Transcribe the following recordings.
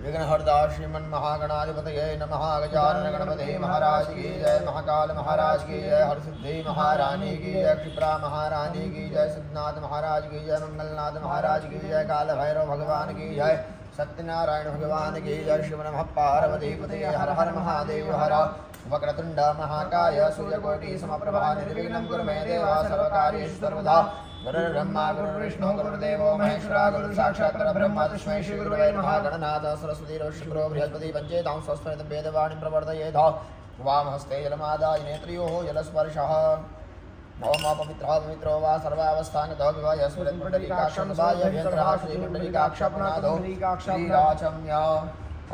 विघ्नहर्ता श्रीमन्महागणाधिपतये नमः। गजानन गणपति महाराज की जय, महाकाल महाराज की जय, हरसिद्धि महारानी की जय, क्षिप्रा महारानी की जय, सिद्धनाथ महाराज की जय, मंगलनाथ महाराज की जय, काल भैरव भगवान की जय, सत्यनारायण भगवान की जय। शिव नमः पार्वती पतये हर हर महादेव हर। वक्रतुंड महाकाय सूर्यकोटि समप्रभा निर्विघ्नं कुरु मे देव सर्वकार्येषु सर्वदा। गुरुर्ब्रह्मा गुरुर्विष्णु गुरुर्देवो महेश्वरा गुरु साक्षात् परब्रह्म तस्मै श्री गुरुवे नमः। गणनाथ सरस्वती ऋषिप्रो बृहस्पति पंचेतां स्वस्मेतं वेदवाणीं प्रवर्तयेत्। वामहस्ते जलमादाय नेत्रयोः जलस्पर्शः। ओम पवित्रः पवित्रो वा सर्वावस्थानतो विवाय स्फुरत्पुण्डरीकाक्षं वायभ्यन्तरः श्रीपुण्डरीकाक्षपनादो श्रीराचम्य।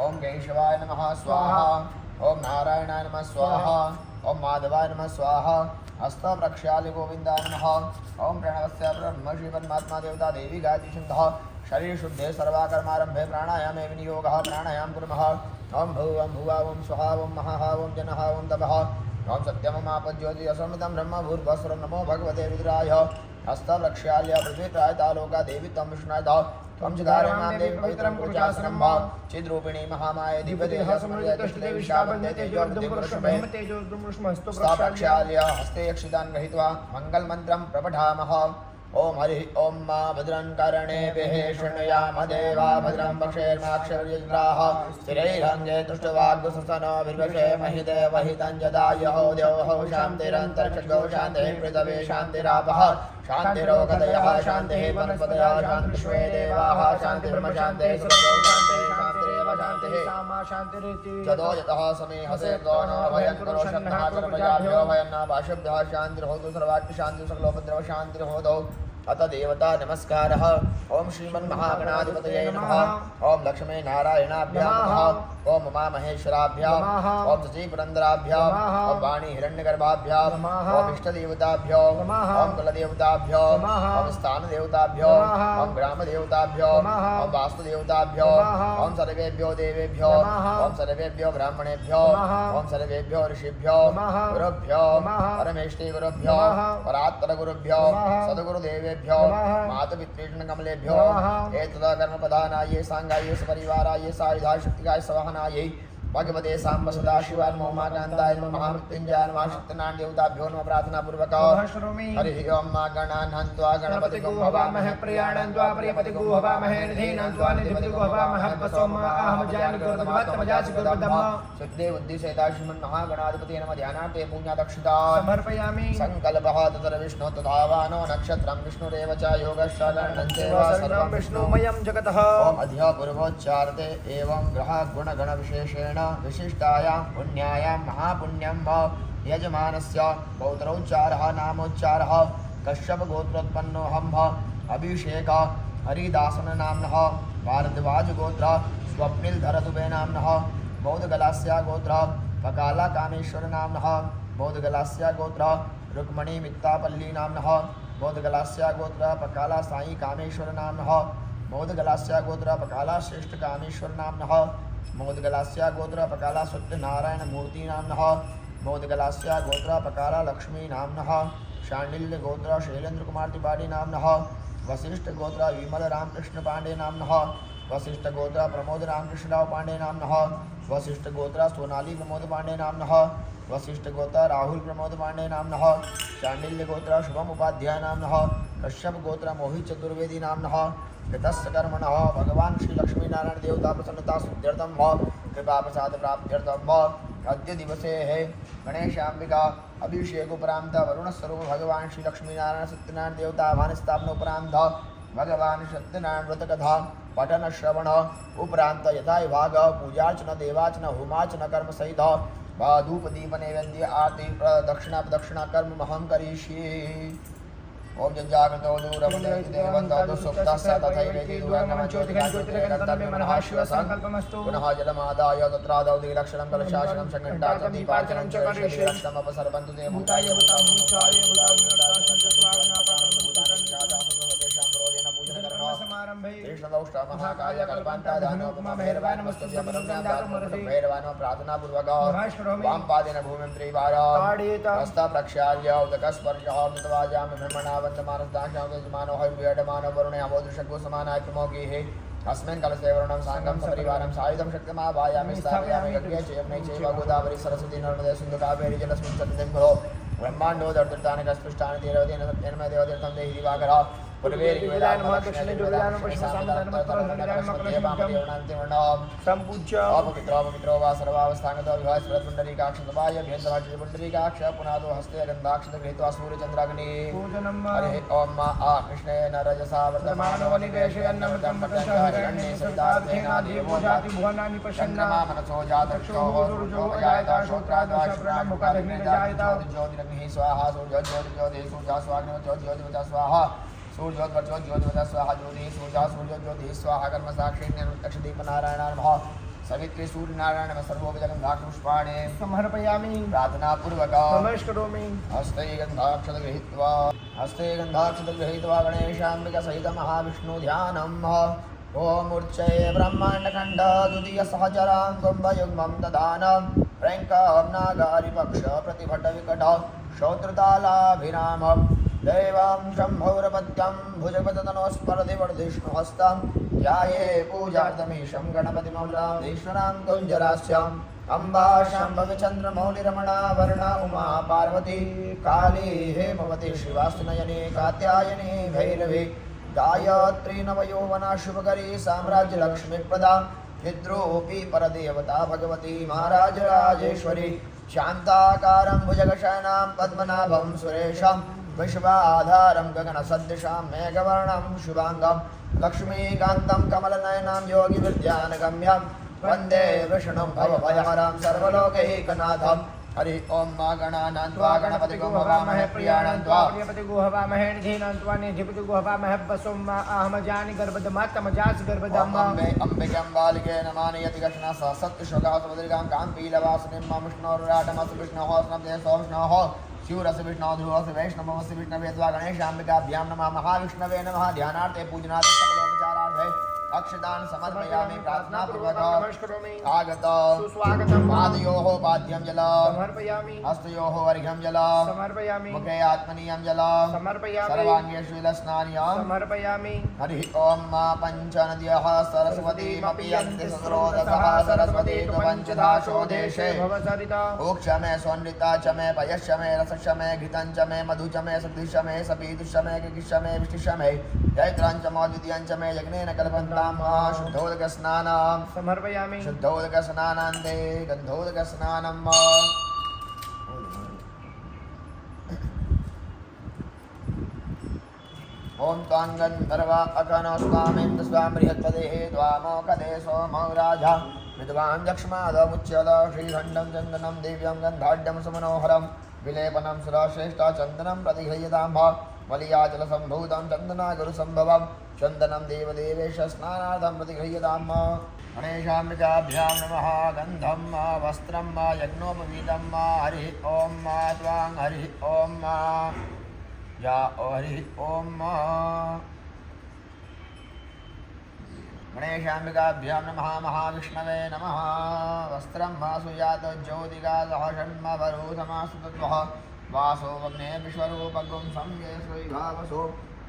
ओम केशवाय नमः स्वाहा। ओम नारायणाय नमः स्वाहा। ओम माधवाय नमः स्वाहा। हस्त प्रक्षाल्य गोविंदाय नमः। ओम प्रणवस्य ब्रह्म श्री परमात्मा देवता देवी गायत्री छन्दः। शरीर शुद्धे सर्वाकर्मारंभे प्राणायामे विनियोगः। प्राणायाम कुर्मः। ओम भूवं भुवा ओम स्वाहा ओम महः ओम जनः ओम तपः। ओम सत्यममापज्योति असमितं ब्रह्म भूर्भस्वर नमो भगवते रुद्राय। हस्त प्रक्षाल्य पृथ्वीत्रायतालोका देवी त्वं विष्णुनाथ त्वं चिदारे मां देवी पवित्रं कुरुचासनं मा। चिद्रूपिणी महामाये दिव्यदेह समन्वितष्टदेवी शाबन्धे तेजोर्धुपुरुषमहिम तेजोर्धुमुष्मस्तु प्रक्षाल्य हस्ते यक्षितान् गृहीत्वा मङ्गलमन्त्रं प्रपठामः। ओम हरि ओम मा भद्रं कर्णेभिः शृणुयाम देवा भद्रं पक्षेर्माक्षर्यज्ञाः स्थिरैरङ्गे तुष्टवाग्गुसनो विर्वशेमहि देवहितं जदायुः द्यौः शान्तिरन्तरिक्षगौ शान्तिः पृथिवी शान्तिरापः शान्तिरोगदयः शान्तिः वनस्पतयः शान्तिर्विश्वे देवाः शान्तिर्ब्रह्म शान्तिः सुरतो शान्तिः शान्तिरेव शान्तिः सामा शान्तिरिति। यतो यतः समीहसे दोनो भयं करो शन्नः सर्वप्रजाभ्यो भयं न भाषभ्यः शान्तिर्होतु सर्वार्थ शान्तिः सकलोपद्रव शान्तिर्होतु। अत देवता नमस्कारः। ओम श्रीमन्महागणाधिपतये नमः। ओम लक्ष्मी नारायणाभ्यां नमः। ओम उमा महेश्वराभ्यां। ओम शचीपुरन्दराभ्यां। ओम वाणी हिरण्यगर्भाभ्यां। ओम इष्टदेवताभ्यो। ओम कुलदेवताभ्यो। ओम स्थानदेवताभ्यो। ओम ग्रामदेवताभ्यो। ओम वास्तुदेवताभ्यो। ओम सर्वेभ्यो देवेभ्यो। ओम सर्वेभ्यो ब्राह्मणेभ्यो। ओम सर्वेभ्यो ऋषिभ्यो गुरुभ्यो परमेष्टि गुरुभ्यो परात्पर गुरुभ्यो सद्गुरुदेवेभ्यो मातपितॄष्ण कमलेभ्यो एतदा कर्मपदानाय सांगाय सपरिवाराय सायुधाय शक्तिकाय सवहनाय भगवते सांब सदाशिवाय नमो उमाकान्ताय नमः महामृत्युंजयाय नमः शक्तिनारायण देवताभ्यो नमः प्रार्थना पूर्वक। हरि ओम मा गणान्त्वा गणपतिगुं हवामहे प्रियाणन्त्वा प्रियपतिगुं हवामहे निधीनान्त्वा निधिपतिगुं हवामहे वसोमा अहं जानि गुरुभक्तमजासि गुरुधम्म सिद्धे बुद्धि सहिता श्रीमन्महागणाधिपतये नमः। ध्यानार्थे पुण्यदक्षिता समर्पयामि। संकल्पः तत्र विष्णु तथावानो नक्षत्रं विष्णुरेव च योगश्चरणं चैव सर्वं विष्णुमयं जगतः। ओम अध्या पूर्वोच्चारते एवं ग्रह गुण गण विशेषेण विशिष्टायां पुण्यायां महापुण्यं यजमानस्य पौत्रोच्चारः नामोच्चारः कश्यप गोत्रोत्पन्नोऽहं अभिषेक हरिदासन नाम्नः भारद्वाज गोत्र स्वप्निलधर दुबे नाम्नः बौद्धगलास्य गोत्र पकाला कामेश्वर नाम्नः बौद्धगलास्य गोत्र रुक्मणी मित्तापल्ली नाम्नः बौद्धगलास्य गोत्र पकाला साई कामेश्वर नाम्नः बौद्धगलास्य गोत्र पकाला श्रेष्ठ कामेश्वर नाम्नः बौद्धगलास्य गोत्र पकाला सत्यनारायण मूर्ति नाम्नः बौद्धगलास्य गोत्र पकाला लक्ष्मी नाम्नः शांडिल्य गोत्र शैलेंद्र कुमार त्रिपाठी नाम्नः वशिष्ठ गोत्र विमल रामकृष्ण पांडे नाम्नः वशिष्ठ गोत्र प्रमोद रामकृष्णराव पांडे नाम्नः वशिष्ठ गोत्र सोनाली प्रमोद पांडे नाम्नः वशिष्ठ गोत्र राहुल प्रमोद पांडे नाम्नः शांडिल्य गोत्र शुभम उपाध्याय नाम्नः कश्यप गोत्र मोहित चतुर्वेदी नाम्नः कृतस्य कर्मणः भगवान श्री लक्ष्मी नारायण देवता प्रसन्नता सिद्ध्यर्थम कृपा प्रसाद प्राप्त्यर्थम अद्य दिवसे है गणेशांबिका अभिषेक उपरांत वरुण स्वरूप भगवान श्री लक्ष्मी नारायण सत्यनारायण देवता आह्वान स्थापन उपरांत भगवान सत्यनारायण व्रत कथा पठन श्रवण उपरांत यथा विभाग पूजार्चन देवार्चन होमार्चन कर्म सहित धूप दीप नैवेद्य आरती प्रदक्षिणा प्रदक्षिणा कर्म महं करिष्ये। ओम जंजागतो दूरवदेववन्दो सुप्तस्य तथैवेति दूरगमज्योतिगणज्योतिर्गणतमे मनः शिव संकल्पमस्तु। पुनः जलमादाय तत्रादौ दिलक्षणं कलशासनं संघण्टाचं दीपार्चनं च करिष्ये। लक्षणम् अपसर्पन्तु ते भूताय भूताय महाकाय कल्पांता धानोपमा मेहरबान नमस्तुभ्यं भैरवानो प्रार्थना पूर्वक वाम पादेन भूमिं त्रिवारा हस्त प्रक्षाल्य उदकस्पर्शः मृतवाजां ब्रह्मणा वन्दमानस्ताशां यजमानो हविर्यडमानो वरुणे अवोदृशगो समानाय प्रमोगेः अस्मिन् कलशे वरुणं साङ्गं सपरिवारं सायुधं शक्तिमावायामि स्थापयामि गङ्गे च यमुने चैव गोदावरी सरस्वती नर्मदे सिन्धु कावेरी जलस्मिन् सन्निधिं भो ब्रह्माण्डो दर्दृतानि कस्पृष्टानि तीरवदेन सत्यन्मय देवतीर्थं देहि दिवाकरः पूर्वेरि वेदान दक्षिणे दुर्वेदान संपूज्य अपवित्रो वा सर्वावस्थांगतो विवाह पुंडरीकाक्षवाय भेदराज पुंडरीकाक्ष पुनादो हस्ते गंधाक्षत गृहीत्वा सूर्यचंद्राग्नि पूजनम् हरि ओम मा आ कृष्णेन रजसा वर्तमानो निवेशयन्नमृतं पतंगरण्ये सवितार्थेन देवो जाति भुवनानि पश्यन्नमा मनसो जातक्षो रुजो अजायता श्रोत्राद्वाश्रामुखाग्नि जायता ज्योतिरग्निः स्वाहा सूर्योज्योतिर्ज्योतिः सूर्या स्वाग्निः ज्योतिर्ज्योतिः स्वाहा सूर्योज्योतिर्ज्योतिः स्वाहा ज्योतिः सूर्या सूर्योज्योतिः स्वाहा कर्म साक्षी निर्दक्षदीप नारायणाय नमः सवित्रे सूर्यनारायण नमः सर्वोपजगन्धाक्षपुष्पाणि समर्पयामि प्रार्थना पूर्वक नमस्करोमि हस्ते गन्धाक्षत गृहीत्वा गणेशाम्बिका सहित महाविष्णु ध्यानम् ओम ऊर्चये ब्रह्माण्डखण्ड द्वितीय सहचरां कुम्भयुग्मं ददान प्रैङ्कं नागारिपक्ष प्रतिभटविकट शौत्रतालाभिराम देवां शम्भौरपत्यं भुजगतनोस्पर्धिवर्धिष्णुहस्तं ध्याये पूजार्थमीशं गणपतिमौलाधीश्वरां कुञ्जरास्याम् अम्बा शाम्भवी चन्द्रमौलिरमणा वर्णा उमा पार्वती काली हेमवती श्रीवास्तुनयनी कात्यायनी भैरवी गायत्री नवयौवना शुभकरी साम्राज्यलक्ष्मीप्रदा निद्रोपी परदेवता भगवती महाराजराजेश्वरी शान्ताकारं भुजगशयनां पद्मनाभं सुरेशं विश्वाधारं गगनसदृशां मेघवर्णं शुभाङ्गं लक्ष्मीकान्तं कमलनयनं योगिविद्यानगम्यं वन्दे विष्णुं भवभयहरं सर्वलोकैकनाथं हरि ओम मा गणानान्त्वा गणपतिगो हवामहे प्रियाणान्त्वा प्रियपतिगो हवामहे निधीनान्त्वा निधिपतिगो हवामहे वसुं मा अहमजानि गर्भदमात्तमजास गर्भदम्मा अम्बिकाम्बालिके नमानि यति गशना स सत्यशोकासुभद्रिकां काम्पीलवासिनीं मा विष्णोर्राटमसु विष्णोः स्नब्दे सोष्णोः शिवरस विष्णो ध्रुवस वैष्णवस्य विष्णवे द्वा गणेशाम्बिकाभ्यां नमः महाविष्णवे नमः ध्यानार्थे पूजनार्थे सकलोपचारार्थे अक्षदान समर्पयामि प्रार्थना पूर्वक आगत सुस्वागतम् पादयोः पाद्यं जलं समर्पयामि हस्तयोः अर्घ्यं जलं समर्पयामि मुखे आत्मनीयं जलं समर्पयामि सर्वाङ्गे शीलस्नानीयं समर्पयामि हरि ओम मा पञ्चनद्यः सरस्वतीमपि यन्ति सस्रोतसः सरस्वती तु पञ्चदाशो देशे भवसरिता ओक्षमे सोन्नृता च मे पयश्च मे रसश्च मे घृतं च मे मधु च मे सप्तिश्च मे सपीतुश्च मे किकिश्च मे विष्टिश्च मे जैत्रं च मौद्वितीयं च मे यज्ञेन कल्पन्तां शुद्धोदकस्नानं समर्पयामि शुद्धोदकस्नानान्ते गन्धोदकस्नानं ओम त्वांगन्धर्वा अकनोस्वामिन्द्र स्वामृहत्पदेः त्वामोकदे सोमो राजा विद्वान् यक्ष्मादमुच्यत श्रीखण्डं चन्दनं दिव्यं गन्धाढ्यं सुमनोहरं विलेपनं सुराश्रेष्ठा चन्दनं प्रतिगृह्यतां मलियाचलसम्भूतं चन्दनागुरुसम्भवं चन्दनं देवदेवेश स्नानार्थं प्रतिगृह्यतां गणेशाम्बिकाभ्यां नमः गन्धं वस्त्रं यज्ञोपवीतं हरिः ॐ त्वां हरिः ॐ या हरिः ॐ गणेशाम्बिकाभ्यां नमः महाविष्णवे नमः वस्त्रं सुजात ज्योतिका सह षण्मभरूथमासुतत्वः वासो वग्ने विश्वरूपगुं संज्ञे श्रीभावसो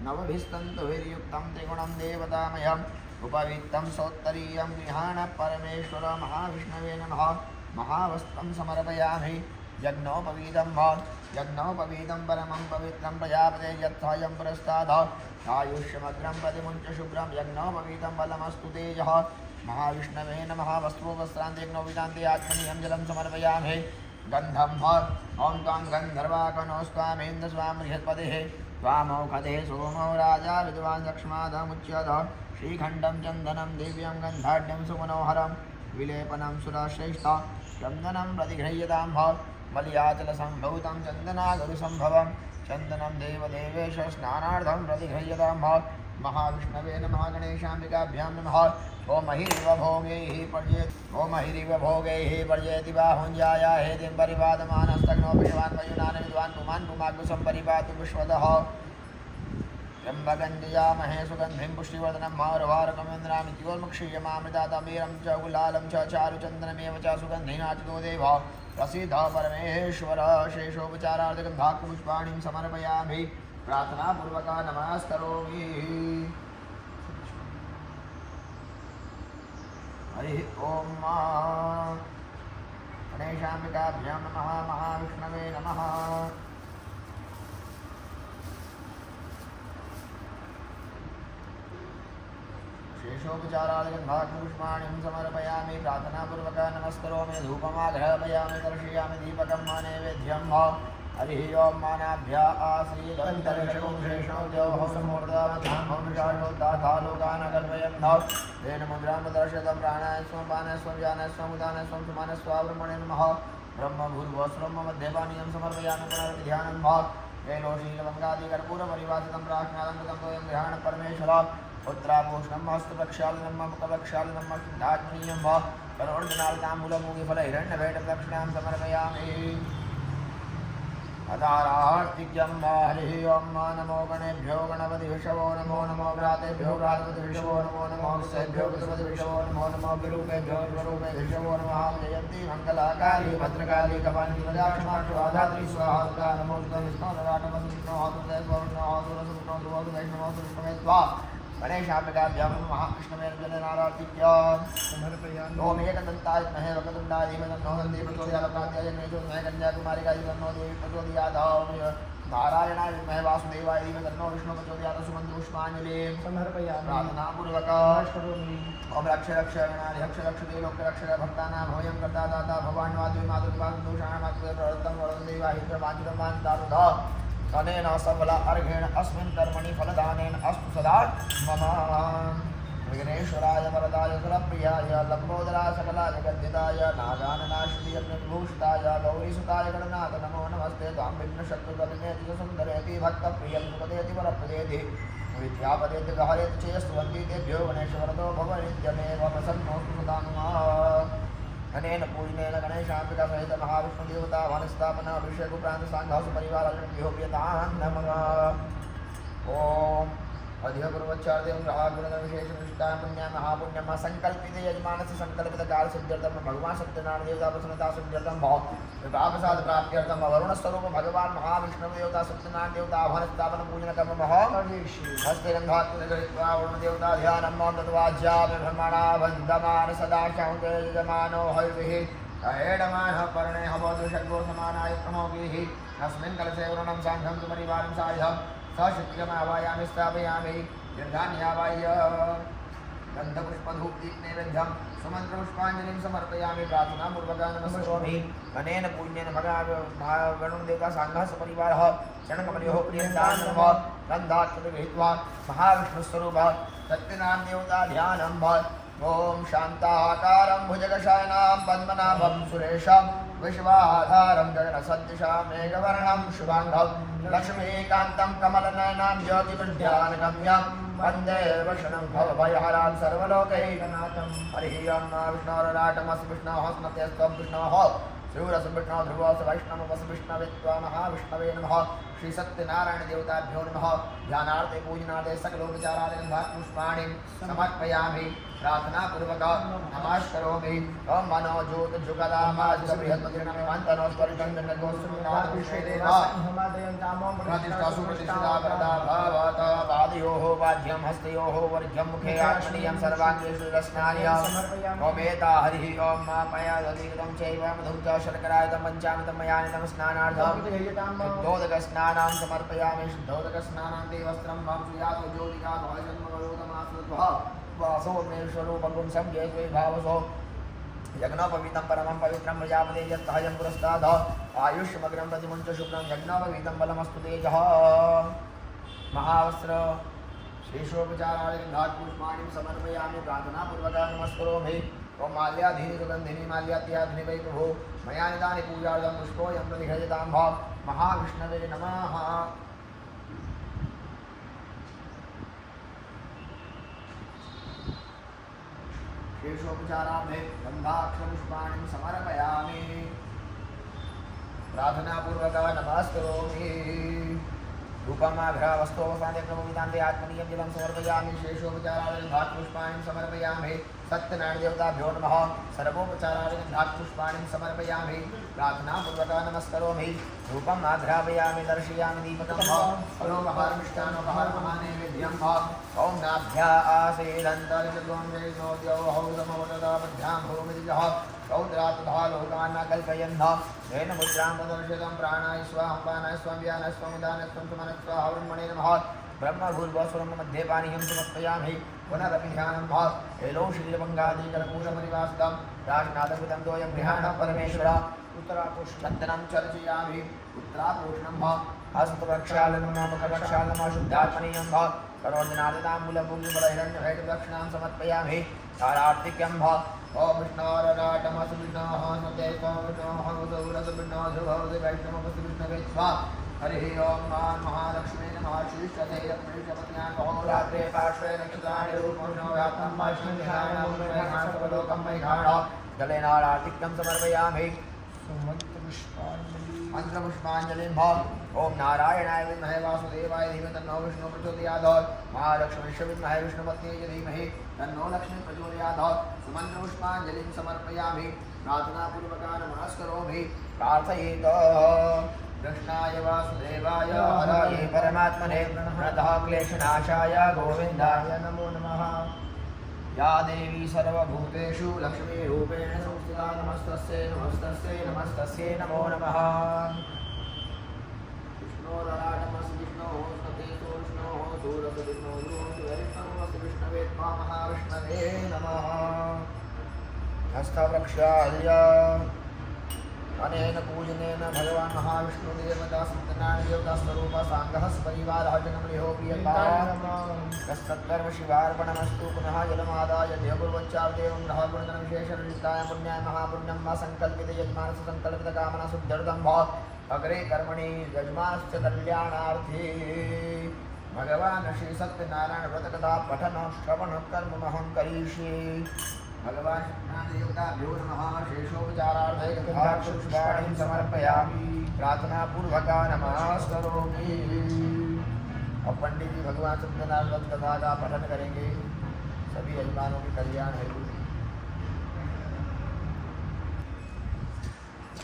नवभिस्तन्तुभिर्युक्तं त्रिगुणं देवतामयम् उपवित्तं सोत्तरीयं गृहाण परमेश्वर महाविष्णवे नमः महावस्त्रं समर्पयामि यज्ञोपवीतं परमं पवित्रं प्रजापते यत्थायं पुरस्ताद आयुष्यमग्रं प्रतिमुञ्च शुभ्रं यज्ञोपवीतं बलमस्तु तेजः महाविष्णवे नमः वस्त्रोपस्त्रान्ते यज्ञोपवीतान्ते आत्मनीयं जलं समर्पयामि गन्धं ॐ त्वां गन्धर्वाकनोस्त्वामेन्द्र स्वामृहत्पदेः त्वामौखदे सोमो राजा विद्वान् यक्ष्मादमुच्यत श्रीखण्डं चन्दनं दिव्यं गन्धाढ्यं सुमनोहरं विलेपनं सुराश्रेष्ठा चन्दनं प्रतिगृह्यतां मलियाचलसम्भूतं चन्दनागुरुसम्भवं चन्दनं देवदेवेश स्नानार्थं प्रतिगृह्यतां महाविष्णवे नमः गणेशाम्बिकाभ्यां नमः ओम महिरिव भोगैः पर्येति बाहुञ्जाया हेतिं परिपादमानस्तग्नो विश्वान् वयुनान् विद्वान् पुमान् पुमाग्गुसं परिपातु विश्वतः त्र्यम्बकञ्जयामहे सुगन्धिं पुष्टिवर्धनं मारुवारकमेन्द्रामित्योर्मुक्षीयमामृतातमीरं च गुलालं च चारुचन्दनमेव च सुगन्धिनाचितो देव प्रसीद परमेश्वर शेषोपचारार्थगन्धाक्षपुष्पाणिं समर्पयामि प्रार्थनापूर्वक नमस्करोमि हरि ओम गणेशाम्बिकाभ्यां नमः महाविष्णवे नमः शेषोपचारादिगन्धात्मपुष्पाणिं समर्पयामि प्रार्थनापूर्वक नमस्करोमि धूपमाघ्रापयामि दर्शयामि दीपकं नैवेद्यं हरिः ओं मानाभ्या आसीदन्तरिक्षं शेषं देवः समूर्धावधानोदातालोकानकल्पयं तेन मुद्रां दर्शतं प्राणाय स्वं पानाय स्वं व्यानाय स्वं उदानाय स्वं सुमानाय स्वाब्रह्मणे नमः ब्रह्मभूर्भुवस्वं मध्यपानीयं समर्पयामि पुनर्विध्यानं कैलोशीलवङ्गादिकर्पूरपरिवासितं प्राज्ञालङ्कृतं तोयं ग्रहाण परमेश्वर पुत्राभूषणं हस्तप्रक्षालनं मुखप्रक्षालनं शुद्धात्मनीयं वा करोर्दिनालिताम्बूलमूगिफलहिरण्यभेटदक्षिणां समर्पयामि अदारार्तिक्यं वा हरिः ओं नमो गणेभ्यो गणपतिविषवो नमो नमो भ्रातेभ्यो भ्रातृपतिविषवो नमो नमो विषयभ्यो विषपतिविषवो नमो नमो विरूपेभ्यो विरूपेभ्यो नमः जयन्ती मङ्गलाकाली भद्रकाली कपाली प्रजाक्षमाक्षवाधात्री स्वाहा नमो विष्णो गणेशाम्बिकाभ्यां महाकृष्णवेर्जननारार्तिक्यां समर्पयामि ओम एकदन्ताय महे वक्रतुण्डाय धीमहि तन्नो दन्ति प्रचोदयात् जन्मेजो कन्याकुमारिकाय तन्नो देवी प्रचोदयात् नारायणाय विद्महे वासुदेवाय धीमहि तन्नो विष्णु प्रचोदयात् सुमन्त्रपुष्पाञ्जलिं समर्पयामि प्रार्थनापूर्वकं ओम रक्ष रक्ष गणानि रक्ष रक्षते लोकरक्षक भक्तानां भवयं कर्ता दाता भवान् माधुरी माधुरीपादोषाणामात्रे प्रवृत्तं वरदेवाहित्रवाञ्छितमान्तारुधा अनेन सफला अर्घेण अस्मिन् कर्मणि फलदानेन अस्तु सदा मम विघ्नेश्वराय वरदाय सुरप्रियाय लम्बोदराय सकलाय जगद्धिताय नागाननाश्रियज्ञविभूषिताय गौरीसुताय गणनाथ नमो नमस्ते त्वां विघ्नशत्रुकविनेति सुन्दरेति भक्तप्रियं सुपदेति वरप्रदेति विद्यापदेति गहयति चेस्तुवन्ति तेभ्यो गणेशवरदो भव नित्यमेव प्रसन्नोऽस्तु सदा नमः अनेन पूजनेन गणेशाम्बिका सहित महाविष्णुदेवता वनस्थापना अभिषेक उपरांत सांघासु परिवारान् नमः ओम अधिकपूर्वोच्चारदेवं ग्रहागुणविशेषविशिष्टां पुण्यां महापुण्यं संकल्पित यजमानस्य संकल्पित कार्यसिद्ध्यर्थं भगवान् सत्यनारायण देवता प्रसन्नता सिद्ध्यर्थं भाव विभाप्रसाद प्राप्त्यर्थं वरुणस्वरूप भगवान् महाविष्णुदेवता सत्यनारायण देवता आह्वानस्थापन पूजन कर्म हस्तिगन्धात्मकरित्वा वरुणदेवता ध्यानं तद्वाज्यामि ब्रह्मणा वन्दमान सदा शान्ते यजमानो हविः एडमानः पर्णे हवतु षड्गो समानाय प्रमोगिः अस्मिन् कलशे वरुणं साङ्घं तु परिवारं सायः सशक्तिमावायामि स्थापयामि दीर्घान्यावाय गन्धपुष्पधूपदीपनैवेद्यं सुमन्त्रपुष्पाञ्जलिं समर्पयामि प्रार्थनापूर्वकं नमस्करोमि अनेन पुण्येन गणदेवता साङ्घः सपरिवारः शरणकमलयोः प्रियन्तान्नमः गन्धात् गृहीत्वा महाविष्णुस्वरूपः सत्यनारायण देवता ध्यानं ओम शान्ताकारं भुजगशयनं पद्मनाभं सुरेशं विश्वाधारं गगनसदृशं मेघवर्णं शुभाङ्गं लक्ष्मीकान्तं कमलनयनं ज्योतिविद्यानगम्यं वन्दे वैष्णवं भवभयहरां सर्वलोकैकनाथं हरिः ओं विष्णोरराटमस्य विष्णोः स्मृत्यस्त्वं विष्णोः सूरस विष्णु ध्रुवस वैष्णव वस विष्णवे त्वा महाविष्णवे नमः श्री सत्यनारायण देवताभ्यो नमः ध्यानार्थे पूजनार्थे सकलोपचारार्थे गन्धपुष्पाणि समर्पयामि प्रार्थनापूर्वक नमस्करोमि ओम मनो ज्योत जुगदामाज बृहत्पतिर्नमन्तनो स्वर्गन्दनगोस्मिनाभिषेदेव प्रतिष्ठासु प्रतिष्ठा वरदा भवत पादयोः वाद्यं हस्तयोः वर्घ्यं मुखे आत्मनीयं सर्वाङ्गेषु रस्नार्यं ओमेता हरिः ओम मापयादधिगतं चैव मधुं च शर्करायुधं पञ्चामृतं मयानितं स्नानार्थं शुद्धोदकस्नानां समर्पयामि शुद्धोदकस्नानान्ते वस्त्रं मां सुयातो ज्योतिका भवजन्मवरोधमासुत्वः वासोमेश्वरूपगुं संज्ञे भावसो यज्ञोपवीतं परमं पवित्रं प्रजापते यत्तहयं पुरस्ताद आयुष्यमग्रं प्रतिमुञ्च शुभ्रं यज्ञोपवीतं बलमस्तु तेजः महावस्त्र शेषोपचारादिगन्धात्पुष्पाणिं समर्पयामि प्रार्थनापूर्वकं नमस्करोमि ओम माल्याधीनि सुगन्धिनि माल्यात्याधीनि वै प्रभो मया निदानि पूजार्थं पुष्पोऽयं प्रतिहृजतां भाव महाविष्णवे नमः शेषोपचारार्थे गन्धाक्षपुष्पाणिं समर्पयामि प्रार्थनापूर्वकं नमस्करोमि रूपमाभ्रावस्तोपसान्ते आत्मनीयं जलं समर्पयामि शेषोपचाराय पुष्पाणि समर्पयामि सत्यनारायण देवताभ्यो नमः सर्वोपचाराय पुष्पाणि समर्पयामि प्रार्थनापूर्वक नमस्करोमि रूपम् आघ्रापयामि दर्शयामि दीपकं फलोपहारमिष्टान्नोपहारमहानैवेद्यं ॐ नाभ्या आसेदन्तर्जगों जयज्योतिर्हौतमवददामध्यां भूमिरिजः रौद्रातुधा लोकान् कल्पयन् येन मुद्रां प्रदर्शितं प्राणाय स्वाहं पानाय स्वं व्यानाय स्वं उदानाय स्वं सुमनस्वाहा ब्रह्मणे नमः ब्रह्मभूर्भुवस्वरं मध्ये पानीयं समर्पयामि पुनरपि ध्यानं एलो श्रीलवङ्गादिकर्पूरपरिवासितं राजनाथकृतं तोयं गृहाणं परमेश्वर उत्तरापुष्टन्दनं चर्चयामि उत्तरापूर्णं हस्तप्रक्षालनं नामकप्रक्षालनं शुद्धात्मनीयं करोर्जनादिताम्बूलपूर्णबलहिरण्यभैटदक्षिणां समर्पयामि तारार्तिक्यं ॐ विष्णोरराटमसुविष्णोः सतेतोषोहौसौरसविष्णोधुभवदिवैष्णवसुविष्णवे स्वाहा हरिः ॐ महालक्ष्मी नमः श्रीष्ठधैर्यप्रीशपत्न्याहोरात्रे पार्श्वे नक्षत्राणि रूपं व्याप्तं माष्टं जलेनारातिक्यं समर्पयामि मंत्रपुष्पांजलिं ओम नारायणाय विद्महे वासुदेवाय धीमहि तन्नो विष्णु प्रचोदयात् महालक्ष्मीश्च विद्महे विष्णुपत्न्यै धीमहि तन्नो लक्ष्मी प्रचोदयात् सुमन्त्रपुष्पांजलिं समर्पयामि प्रार्थनापूर्वकं नमस्करोमि प्रार्थयेत् कृष्णाय वासुदेवाय हराय परमात्मने प्रणतः क्लेशनाशाय गोविन्दाय नमो नमः या देवी सर्वभूतेषु लक्ष्मीरूपेण संस्थिता नमस्तस्यै नमस्तस्यै नमस्तस्यै नमो नमः विष्णोरराटमस्विष्णोः सतेतो विष्णोः सूरसविष्णोः विष्णवे त्वा महाविष्णवे नमः हस्तवृक्षाय अनेन पूजनेन भगवान् महाविष्णुदेवता सत्यनारायण देवता स्वरूप सांगः परिवारः जनमलिहोपियत्तत्कर्म शिवार्पणमस्तु पुनः जलमादाय देवपूर्वच्चार्देवं नः गुणगणविशेषनिष्ठाय पुण्याय महापुण्यं वा संकल्पित यजमानस्य संकल्पितकामना शुद्ध्यर्थं अग्रे कर्मणि यजमानस्य कल्याणार्थे भगवान् श्री सत्यनारायण व्रतकथा पठन श्रवण कर्ममहं करिष्ये भगवान् देवताभ्यो नमः शेषोपचारार्थे पुष्पाणिं समर्पयामि प्रार्थनापूर्वका नमस्करोमि। अब पंडित जी भगवान सत्यनारायण व्रत कथा का पठन करेंगे सभी यजमानों के कल्याण हेतु।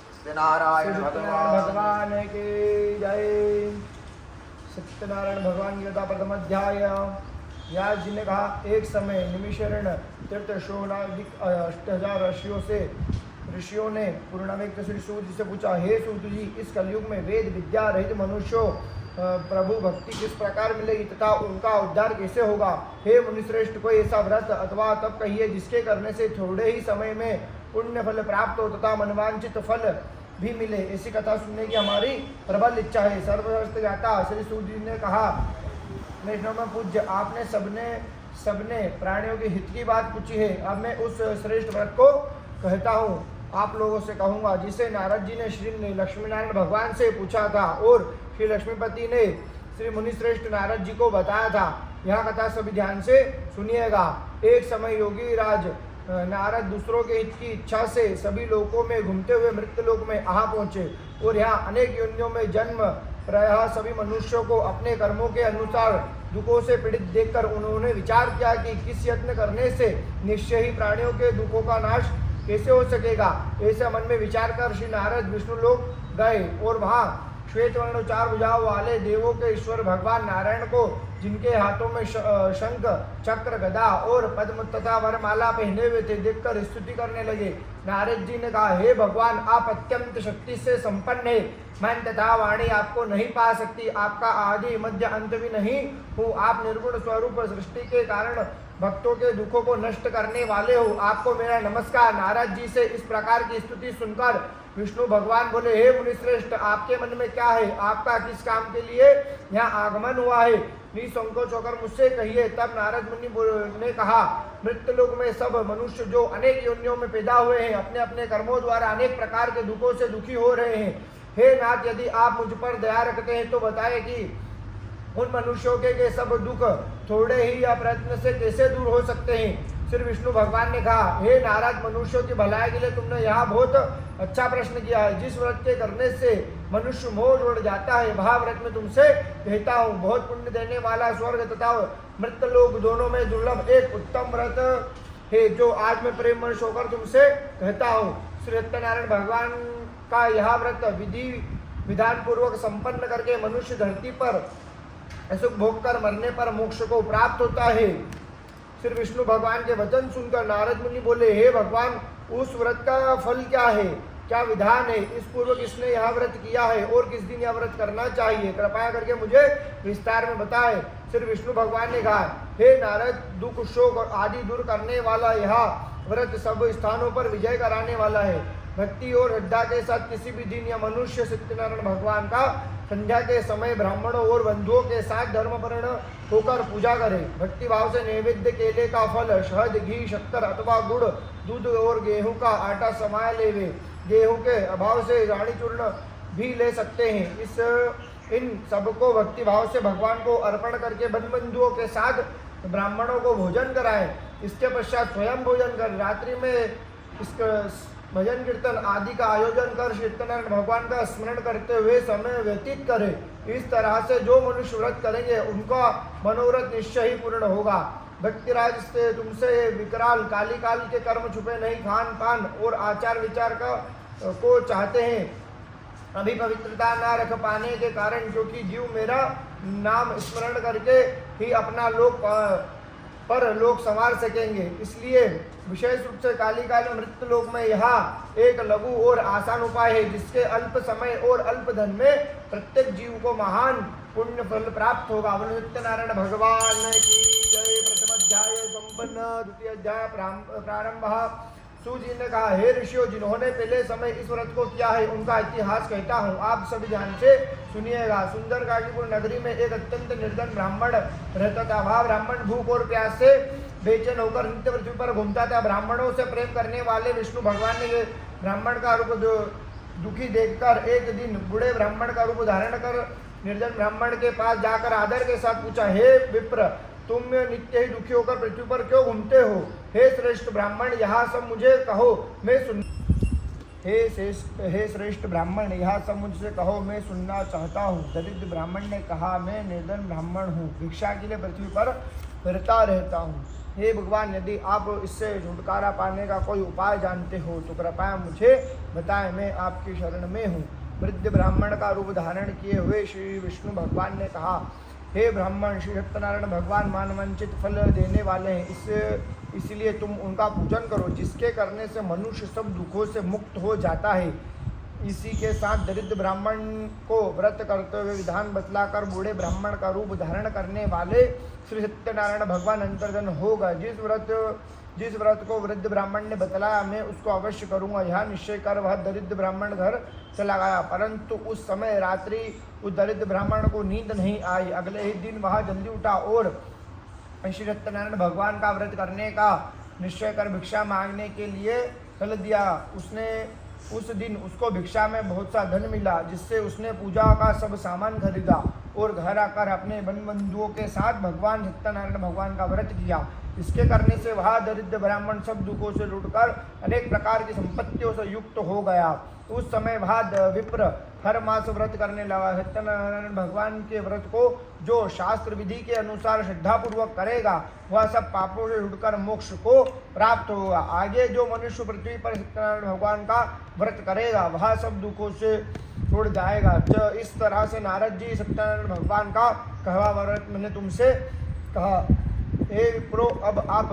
सत्यनारायण भगवान की जय। सत्यनारायण भगवान की कथा प्रथम अध्याय। व्यास जी ने कहा, एक समय निमिषरण तीर्थ शोणाधिक 8000 ऋषियों ने पूर्णावेक्त श्री सूत जी से पूछा, हे सूत जी, इस कलयुग में वेद विद्या रहित मनुष्यों प्रभु भक्ति किस प्रकार मिलेगी तथा उनका उद्धार कैसे होगा? हे मुनिश्रेष्ठ, कोई ऐसा व्रत अथवा तप कहिए जिसके करने से थोड़े ही समय में पुण्य फल प्राप्त हो तथा मनवांचित फल भी मिले। ऐसी कथा सुनने की हमारी प्रबल इच्छा है। सर्वश्रेष्ठ ज्ञाता श्री सूत जी ने कहा, वैष्णव पूज्य, आपने सबने प्राणियों के हित की बात पूछी है। अब मैं उस श्रेष्ठ व्रत को कहता हूँ, आप लोगों से कहूँगा, जिसे नारद जी ने श्री लक्ष्मीनारायण भगवान से पूछा था और श्री लक्ष्मीपति ने श्री मुनिश्रेष्ठ नारद जी को बताया था। यह कथा सभी ध्यान से सुनिएगा। एक समय योगी राज नारद दूसरों के हित की इच्छा से सभी लोकों में घूमते हुए मृत्युलोक में आ पहुँचे और यहाँ अनेक योनियों में जन्म प्रायः सभी मनुष्यों को अपने कर्मों के अनुसार दुखों से पीड़ित देखकर उन्होंने विचार किया कि किस यत्न करने से निश्चय ही प्राणियों के दुखों का नाश कैसे हो सकेगा। ऐसे मन में विचार कर श्री नारद विष्णु लोक गए और वहाँ श्वेत वर्ण 4 भुजाओं वाले देवों के ईश्वर भगवान नारायण को, जिनके हाथों में शंख चक्र गदा और पद्म तथा वरमाला पहने हुए थे, देखकर स्तुति करने लगे। नारद जी ने कहा, हे भगवान, आप अत्यंत शक्ति से संपन्न है। मन तथा वाणी आपको नहीं पा सकती। आपका आदि मध्य अंत भी नहीं हूँ। आप निर्गुण स्वरूप सृष्टि के कारण भक्तों के दुखों को नष्ट करने वाले हो। आपको मेरा नमस्कार। नारद जी से इस प्रकार की स्तुति सुनकर विष्णु भगवान बोले, हे मुनिश्रेष्ठ, आपके मन में क्या है? आपका किस काम के लिए यहाँ आगमन हुआ है? निसंकोच होकर मुझसे कहिए। तब नारद मुनि ने कहा, मृत्युलोक में सब मनुष्य जो अनेक योनियों में पैदा हुए हैं, अपने अपने कर्मों द्वारा अनेक प्रकार के दुखों से दुखी हो रहे हैं। हे नाथ, यदि आप मुझ पर दया रखते हैं तो बताएं कि उन मनुष्यों के सब दुख थोड़े ही या प्रयत्न से कैसे दूर हो सकते हैं। श्री विष्णु भगवान ने कहा, हे नाराज मनुष्यों की भलाई के लिए तुमने यहाँ बहुत अच्छा प्रश्न किया है। जिस व्रत के करने से मनुष्य मोह जोड़ जाता है, वह व्रत में तुमसे कहता हूँ। बहुत पुण्य देने वाला स्वर्ग तथा मृत्यलोक दोनों में दुर्लभ एक उत्तम व्रत है, जो आज मैं प्रेम वश होकर तुमसे कहता हूँ। श्री सत्यनारायण भगवान का यह व्रत विधि विधान पूर्वक संपन्न करके मनुष्य धरती पर सुख भोग कर मरने पर मोक्ष को प्राप्त होता है। श्री विष्णु भगवान के वचन सुनकर नारद मुनि बोले, हे भगवान, उस व्रत का फल क्या है, क्या विधान है, इस पूर्व किसने यह व्रत किया है और किस दिन यह व्रत करना चाहिए, कृपया करके मुझे विस्तार में बताए। श्री विष्णु भगवान ने कहा, हे नारद, दुख शोक आदि दूर करने वाला यह व्रत सब स्थानों पर विजय कराने वाला है। भक्ति और श्रद्धा के साथ किसी भी दिन या मनुष्य सत्यनारायण भगवान का संध्या के समय ब्राह्मणों और बंधुओं के साथ धर्मपर्ण होकर पूजा करे। भक्ति भाव से नैवेद्य केले का फल, शहद, घी, शक्कर अथवा गुड़, दूध और गेहूं का आटा समाया लेवे। गेहूं के अभाव से रानी चूर्ण भी ले सकते हैं। इन सबको भक्ति भाव से भगवान को अर्पण करके बंधुओं के साथ ब्राह्मणों को भोजन कराएं। इसके पश्चात स्वयं भोजन कर रात्रि में इसका भजन कीर्तन आदि का आयोजन कर सत्यनारायण भगवान का स्मरण करते हुए समय व्यतीत करें। इस तरह से जो मनुष्य व्रत करेंगे उनका मनोरथ निश्चय ही पूर्ण होगा। भक्तिराज से तुमसे विकराल काली काल के कर्म छुपे नहीं, खान पान और आचार विचार को चाहते हैं, अभी पवित्रता न रख पाने के कारण, क्योंकि जीव मेरा नाम स्मरण करके ही अपना पर लोक संवार सकेंगे। इसलिए विशेष रूप से काली काल में मृत्यु लोक में यह एक लघु और आसान उपाय है, जिसके अल्प समय और अल्प धन में प्रत्येक जीव को महान पुण्य फल प्राप्त होगा। सत्यनारायण भगवान की जय। प्रथम अध्याय संपन्न। द्वितीय अध्याय प्रारंभ। सूत जी ने कहा, हे ऋषियों, जिन्होंने पहले समय इस व्रत को किया है उनका इतिहास कहता हूँ, आप सभी ध्यान से सुनिएगा। सुंदर काशीपुर नगरी में एक अत्यंत निर्धन ब्राह्मण रहता था। वह ब्राह्मण भूख और प्यास से बेचैन होकर नित्य पृथ्वी पर घूमता था। ब्राह्मणों से प्रेम करने वाले विष्णु भगवान ने ब्राह्मण का रूप दुखी देखकर एक दिन बूढ़े ब्राह्मण का रूप धारण कर निर्धन ब्राह्मण के पास जाकर आदर के साथ पूछा, हे विप्र, तुम नित्य ही दुखी होकर पृथ्वी पर क्यों घूमते हो? हे श्रेष्ठ ब्राह्मण, यह सब मुझे कहो, मैं सुन हे श्रेष्ठ ब्राह्मण, यह सब मुझसे कहो, मैं सुनना चाहता हूँ। दरिद्र ब्राह्मण ने कहा, मैं निर्धन ब्राह्मण हूँ, भिक्षा के लिए पृथ्वी पर फिरता रहता हूँ। हे भगवान, यदि आप इससे छुटकारा पाने का कोई उपाय जानते हो तो कृपया मुझे बताएं, मैं आपकी शरण में हूँ। वृद्ध ब्राह्मण का रूप धारण किए हुए श्री विष्णु भगवान ने कहा, हे ब्राह्मण, श्री सत्यनारायण भगवान मानवांचित फल देने वाले हैं, इसलिए तुम उनका पूजन करो, जिसके करने से मनुष्य सब दुखों से मुक्त हो जाता है। इसी के साथ दरिद्र ब्राह्मण को व्रत करते हुए विधान बतलाकर बूढ़े ब्राह्मण का रूप धारण करने वाले श्री सत्यनारायण भगवान अंतर्धन होगा। जिस व्रत को वृद्ध ब्राह्मण ने बतलाया, मैं उसको अवश्य करूँगा, यह निश्चय कर वह दरिद्र ब्राह्मण घर चला गया। परंतु उस समय रात्रि उस दरिद्र ब्राह्मण को नींद नहीं आई। अगले ही दिन वह जल्दी उठा और श्री सत्यनारायण भगवान का व्रत करने का निश्चय कर भिक्षा मांगने के लिए चल दिया। उस दिन उसको भिक्षा में बहुत सा धन मिला, जिससे उसने पूजा का सब सामान खरीदा और घर आकर अपने बंधुओं के साथ भगवान सत्यनारायण भगवान का व्रत किया। इसके करने से वह दरिद्र ब्राह्मण सब दुखों से लुटकर अनेक प्रकार की संपत्तियों से युक्त हो गया। उस समय वह विप्र हर मास व्रत करने लगा। सत्यनारायण भगवान के व्रत को जो शास्त्र विधि के अनुसार श्रद्धापूर्वक करेगा, वह सब पापों से छूटकर मोक्ष को प्राप्त होगा। आगे जो मनुष्य पृथ्वी पर सत्यनारायण भगवान का व्रत करेगा, वह सब दुखों से छूट जाएगा। इस तरह से नारद जी सत्यनारायण भगवान का कहा व्रत मैंने तुमसे कहा। हे विप्रो, अब आप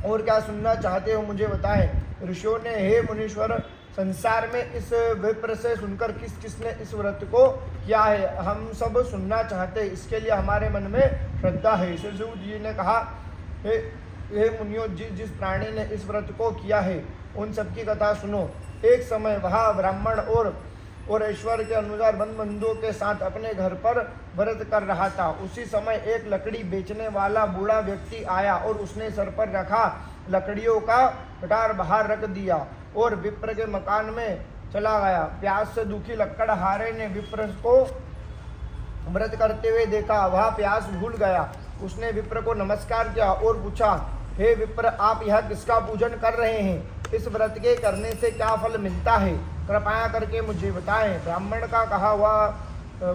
और क्या सुनना चाहते हो मुझे बताएं। ऋषियों ने, हे मुनीश्वर, संसार में इस विप्र से सुनकर किसने इस व्रत को किया है, हम सब सुनना चाहते हैं, इसके लिए हमारे मन में श्रद्धा है। श्री सूत जी ने कहा, हे मुनियों, जिस प्राणी ने इस व्रत को किया है उन सबकी कथा सुनो। एक समय वह ब्राह्मण और ईश्वर के अनुसार बंधुओं के साथ अपने घर पर व्रत कर रहा था। उसी समय एक लकड़ी बेचने वाला बूढ़ा व्यक्ति आया और उसने सर पर रखा लकड़ियों का कटार बाहर रख दिया और विप्र के मकान में चला गया। प्यास से दुखी लकड़हारे ने विप्र को व्रत करते हुए देखा। वह प्यास भूल गया। उसने विप्र को नमस्कार किया और पूछा, हे विप्र, आप यह किसका पूजन कर रहे हैं? इस व्रत के करने से क्या फल मिलता है? कृपया करके मुझे बताएं।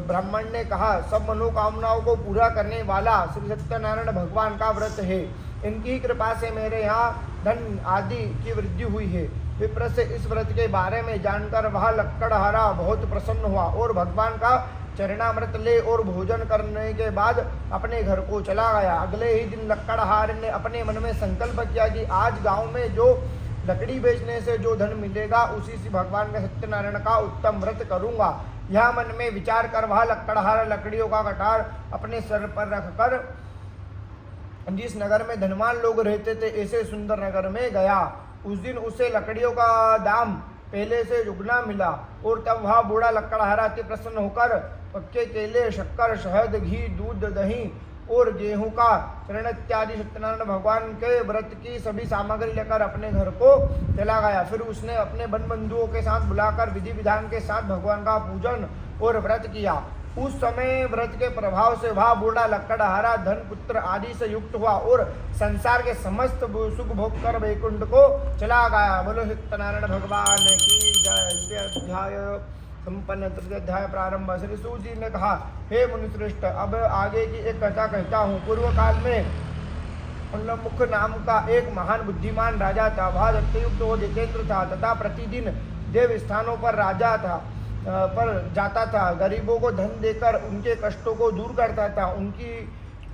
ब्राह्मण ने कहा, सब मनोकामनाओं को पूरा करने वाला श्री सत्यनारायण भगवान का व्रत है। इनकी कृपा से मेरे यहाँ धन आदि की वृद्धि हुई है। विप्र से इस व्रत के बारे में जानकर वह लक्कड़हारा बहुत प्रसन्न हुआ और भगवान का चरणामृत ले और भोजन करने के बाद अपने घर को चला गया। अगले ही दिन लक्कड़हारे ने अपने मन में संकल्प किया कि आज गांव में जो लकड़ी बेचने से जो धन मिलेगा उसी से भगवान के सत्यनारायण का उत्तम व्रत करूंगा। यह मन में विचार कर वह लक्कड़हारा लकड़ियों का कटार अपने सर पर रखकर जिस नगर में धनवान लोग रहते थे ऐसे सुंदर नगर में गया। उस दिन उसे लकड़ियों का दाम पहले से दुगना मिला और तब वह बूढ़ा लक्कड़हारा अति प्रसन्न होकर पक्के केले, शक्कर, शहद, घी, दूध, दही और गेहूं का चरण इत्यादि सत्यनारायण भगवान के व्रत की सभी सामग्री लेकर अपने घर को चला गया। फिर उसने अपने बन बंधुओं के साथ बुलाकर विधि विधान के साथ भगवान का पूजन और व्रत किया। उस समय व्रत के प्रभाव से वह बूढ़ा लक्कड़हारा धन, पुत्र आदि से युक्त हुआ और संसार के समस्त सुख भोग कर वैकुंठ को चला गया। बोलो सत्यनारायण भगवान की जय। अध्याय संपन्न। तृतीय अध्याय प्रारंभ। श्री सूत जी ने कहा, हे मुनिश्रेष्ठ, अब आगे की एक कथा कहता हूँ। पूर्व काल में उल्लमुख नाम का एक महान बुद्धिमान राजा था। वह सत्ययुक्त और जितेंद्र था तथा प्रतिदिन देव स्थानों पर जाता था। गरीबों को धन देकर उनके कष्टों को दूर करता था।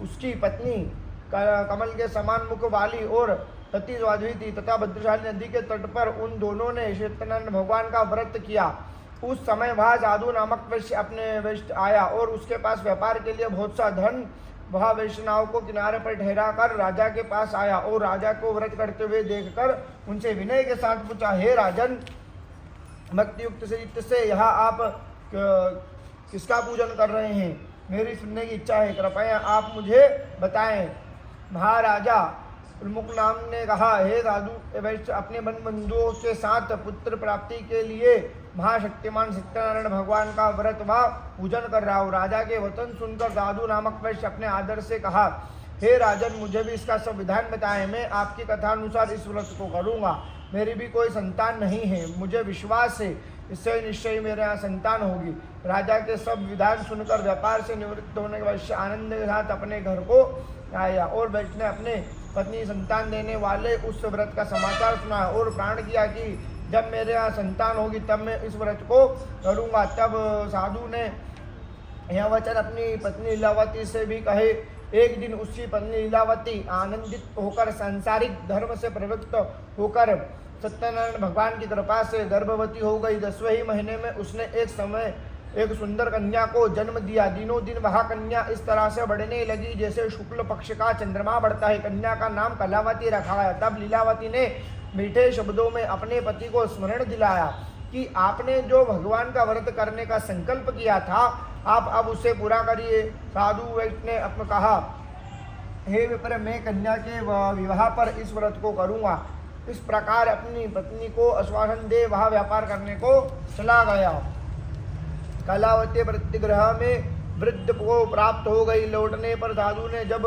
उसकी पत्नी कमल के समान मुख वाली और अति साध्वी थी तथा भद्रशाली नदी के तट पर उन दोनों ने सत्यनारायण भगवान का व्रत किया। उस समय वह साधु नामक वैश्य अपने वैश्य आया और उसके पास व्यापार के लिए बहुत सा धन। वह वैष्णव को किनारे पर ठहरा कर राजा के पास आया और राजा को व्रत करते हुए देखकर उनसे विनय के साथ पूछा, हे राजन, भक्ति युक्त चित्त से यहाँ आप किसका पूजन कर रहे हैं? मेरी सुनने की इच्छा है, कृपया आप मुझे बताएं। महाराजा उल्मुख नाम ने कहा, हे साधु वैश्य, अपने बंधुओं के साथ पुत्र प्राप्ति के लिए महाशक्तिमान सत्यनारायण भगवान का व्रत व पूजन कर रहा हूँ। राजा के वचन सुनकर साधु नामक वैश्य अपने आदर से कहा, हे राजन, मुझे भी इसका सब विधान बताएं। मैं आपकी कथानुसार इस व्रत को करूँगा। मेरी भी कोई संतान नहीं है, मुझे विश्वास है इससे निश्चय मेरे यहाँ संतान होगी। राजा के सब विधान सुनकर व्यापार से निवृत्त होने के वैश्य आनंद के साथ अपने घर को आया और वैश्य ने अपने पत्नी संतान देने वाले उस व्रत का समाचार सुना और प्रण किया कि जब मेरे यहाँ संतान होगी तब मैं इस व्रत को करूँगा। तब साधु ने यह वचन अपनी पत्नी लीलावती से भी कहे। एक दिन उसकी पत्नी लीलावती आनंदित होकर सांसारिक धर्म से प्रवृत्त होकर सत्यनारायण भगवान की कृपा से गर्भवती हो गई। 10वें ही महीने में उसने एक सुंदर कन्या को जन्म दिया। दिनों दिन वह कन्या इस तरह से बढ़ने लगी जैसे शुक्ल पक्ष का चंद्रमा बढ़ता है। कन्या का नाम कलावती रखा गया। तब लीलावती ने मीठे शब्दों में अपने पति को स्मरण दिलाया कि आपने जो भगवान का व्रत करने का संकल्प किया था, आप अब उसे पूरा करिए। साधु वैश्य ने अपने कहा, हे विप्र, मैं कन्या के विवाह पर इस व्रत को करूँगा। इस प्रकार अपनी पत्नी को आश्वासन दे वह व्यापार करने को चला गया। कलावती प्रतिग्रह में वृद्ध को प्राप्त हो गई। लौटने पर साधु ने जब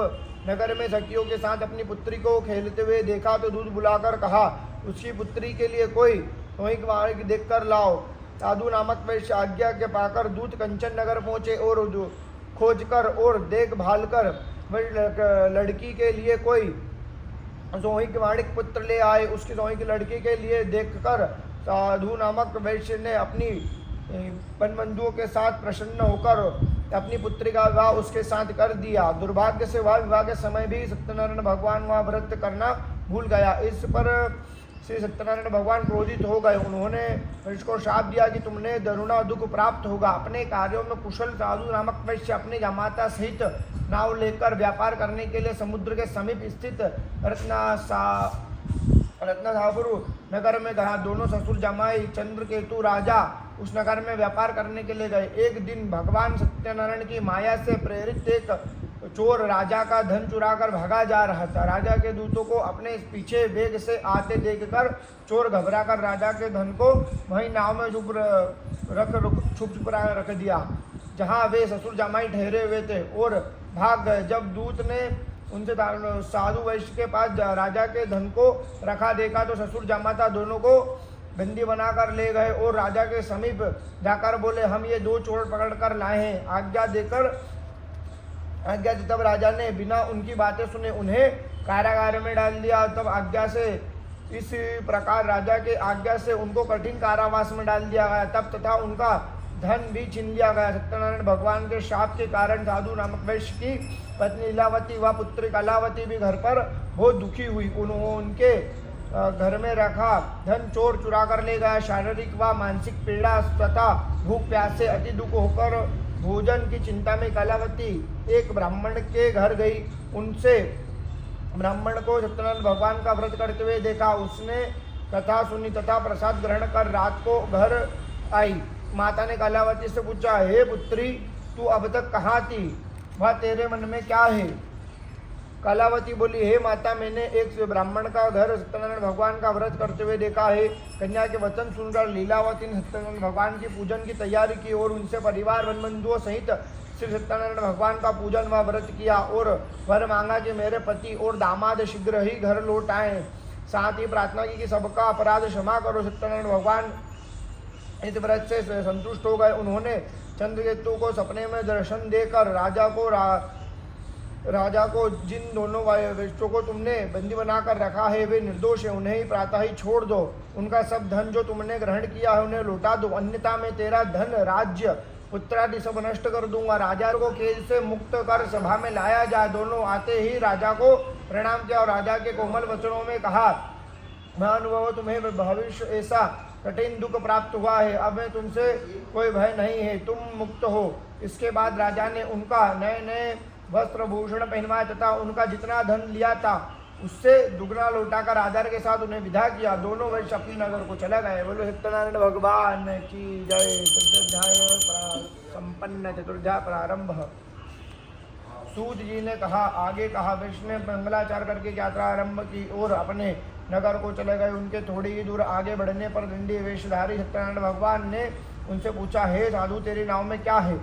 नगर में सखियों के साथ अपनी पुत्री को खेलते हुए देखा तो दूध बुलाकर कहा, उसकी पुत्री के लिए कोई सोईक वाणिक देख कर लाओ। साधु नामक वैश्य आज्ञा के पाकर दूत कंचन नगर पहुँचे और खोज कर और देखभाल कर लड़की के लिए कोई सोहिक वाणिक पुत्र ले आए। उसकी सोहिक लड़की के लिए देखकर साधु नामक वैश्य ने अपनी बंधुओं के साथ प्रसन्न होकर अपनी पुत्री का विवाह उसके साथ कर दिया। दुर्भाग्य से वह विवाह के समय भी सत्यनारायण भगवान वह व्रत करना भूल गया। इस पर श्री सत्यनारायण भगवान क्रोधित हो गए। उन्होंने इसको शाप दिया कि तुमने दारुण दुख प्राप्त होगा। अपने कार्यों में कुशल साधु नामक वैश्य अपने जमाता सहित नाव लेकर व्यापार करने के लिए समुद्र के समीप स्थित रत्नापुर नगर में गया। दोनों ससुर जमाई चंद्रकेतु राजा उस नगर में व्यापार करने के लिए गए। एक दिन भगवान सत्यनारायण की माया से प्रेरित एक चोर राजा का धन चुराकर भागा जा रहा था। राजा के दूतों को अपने पीछे वेग से आते देखकर चोर घबराकर राजा के धन को वहीं नाव में छुप रख दिया जहां वे ससुर जमाई ठहरे हुए थे और भाग गए। जब दूत ने उनसे साधु वैश्य के पास राजा के धन को रखा देखा तो ससुर जामाता दोनों को बंदी बनाकर ले गए और राजा के समीप जाकर बोले, हम ये 2 चोर पकड़ कर लाए हैं, आज्ञा दी। तब राजा ने बिना उनकी बातें सुने उन्हें कारागार में डाल दिया। तब आज्ञा से इस प्रकार राजा के आज्ञा से उनको कठिन कारावास में डाल दिया गया। तब तथा उनका धन भी छीन लिया गया। सत्यनारायण भगवान के शाप के कारण साधु नामक वैश्य की पत्नी लीलावती व पुत्री कलावती भी घर पर बहुत दुखी हुई। उनके घर में रखा धन चोर चुरा कर ले गया। शारीरिक व मानसिक पीड़ा तथा भूख प्यास से अति दुख होकर भोजन की चिंता में कलावती एक ब्राह्मण के घर गई। उनसे ब्राह्मण को सत्यनारायण भगवान का व्रत करते हुए देखा। उसने कथा सुनी तथा प्रसाद ग्रहण कर रात को घर आई। माता ने कलावती से पूछा, हे पुत्री, तू अब तक कहाँ थी? वह तेरे मन में क्या है? कलावती बोली, हे माता, मैंने एक ब्राह्मण का घर सत्यनारायण भगवान का व्रत करते हुए देखा है। कन्या के वचन सुनकर लीलावती ने सत्यनारायण भगवान की पूजन की तैयारी की और उनसे परिवार वन बंधुओं सहित श्री सत्यनारायण भगवान का पूजन व व्रत किया और वर मांगा कि मेरे पति और दामाद शीघ्र ही घर लौट आए। साथ ही प्रार्थना की कि सबका अपराध क्षमा करो। सत्यनारायण भगवान इस व्रत से संतुष्ट हो गए। उन्होंने चंद्रकेतु को सपने में दर्शन देकर राजा को जिन दोनों वैश्यों को तुमने बंदी बनाकर रखा है वे निर्दोष है, उन्हें ही प्रातः ही छोड़ दो। उनका सब धन जो तुमने ग्रहण किया है उन्हें लौटा दो, अन्यथा मैं तेरा धन, राज्य, पुत्रादि सब नष्ट कर दूंगा। राजा को केस से मुक्त कर सभा में लाया जाए। दोनों आते ही राजा को प्रणाम किया और राजा के कोमल वचनों में कहा, महानुभाव, तुम्हें भविष्य ऐसा कठिन दुख प्राप्त हुआ है, अब मैं तुमसे कोई भय नहीं है, तुम मुक्त हो। इसके बाद राजा ने उनका नए नए वस्त्र भूषण पहनवाया तथा उनका जितना धन लिया था उससे दुगना लौटाकर आदर के साथ उन्हें विदा किया। दोनों वैश्य अपनी नगर को चले गए। बोलो सत्यनारायण भगवान की जय। चतुर्ध्याय संपन्न चतुर्ध्याय प्रारंभ। सूत जी ने कहा, आगे कहा, वैश्य ने मंगलाचार करके यात्रा आरंभ की और अपने नगर को चले गए। उनके थोड़ी ही दूर आगे बढ़ने पर दंडी वेशधारी सत्यनारायण भगवान ने उनसे पूछा, हे साधु, तेरी नाव में क्या है?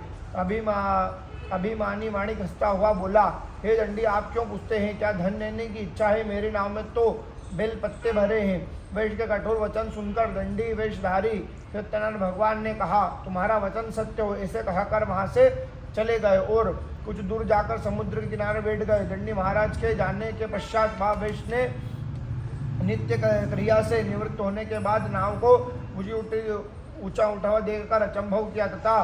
अभिमानी वाणिक हंसता हुआ बोला, हे दंडी, आप क्यों पूछते हैं? क्या धन लेने की इच्छा है? मेरी नाव में तो बेल पत्ते भरे हैं। वैश्य के कठोर वचन सुनकर दंडी वेशधारी सत्यनारायण भगवान ने कहा, तुम्हारा वचन सत्य हो। ऐसे कहकर वहां से चले गए और कुछ दूर जाकर समुद्र के किनारे बैठ गए। दंडी महाराज के जाने के पश्चात वह वैश्य ने नित्य क्रिया से निवृत्त होने के बाद नाव को ऊंचा उठा हुआ देखकर अचंभव किया तथा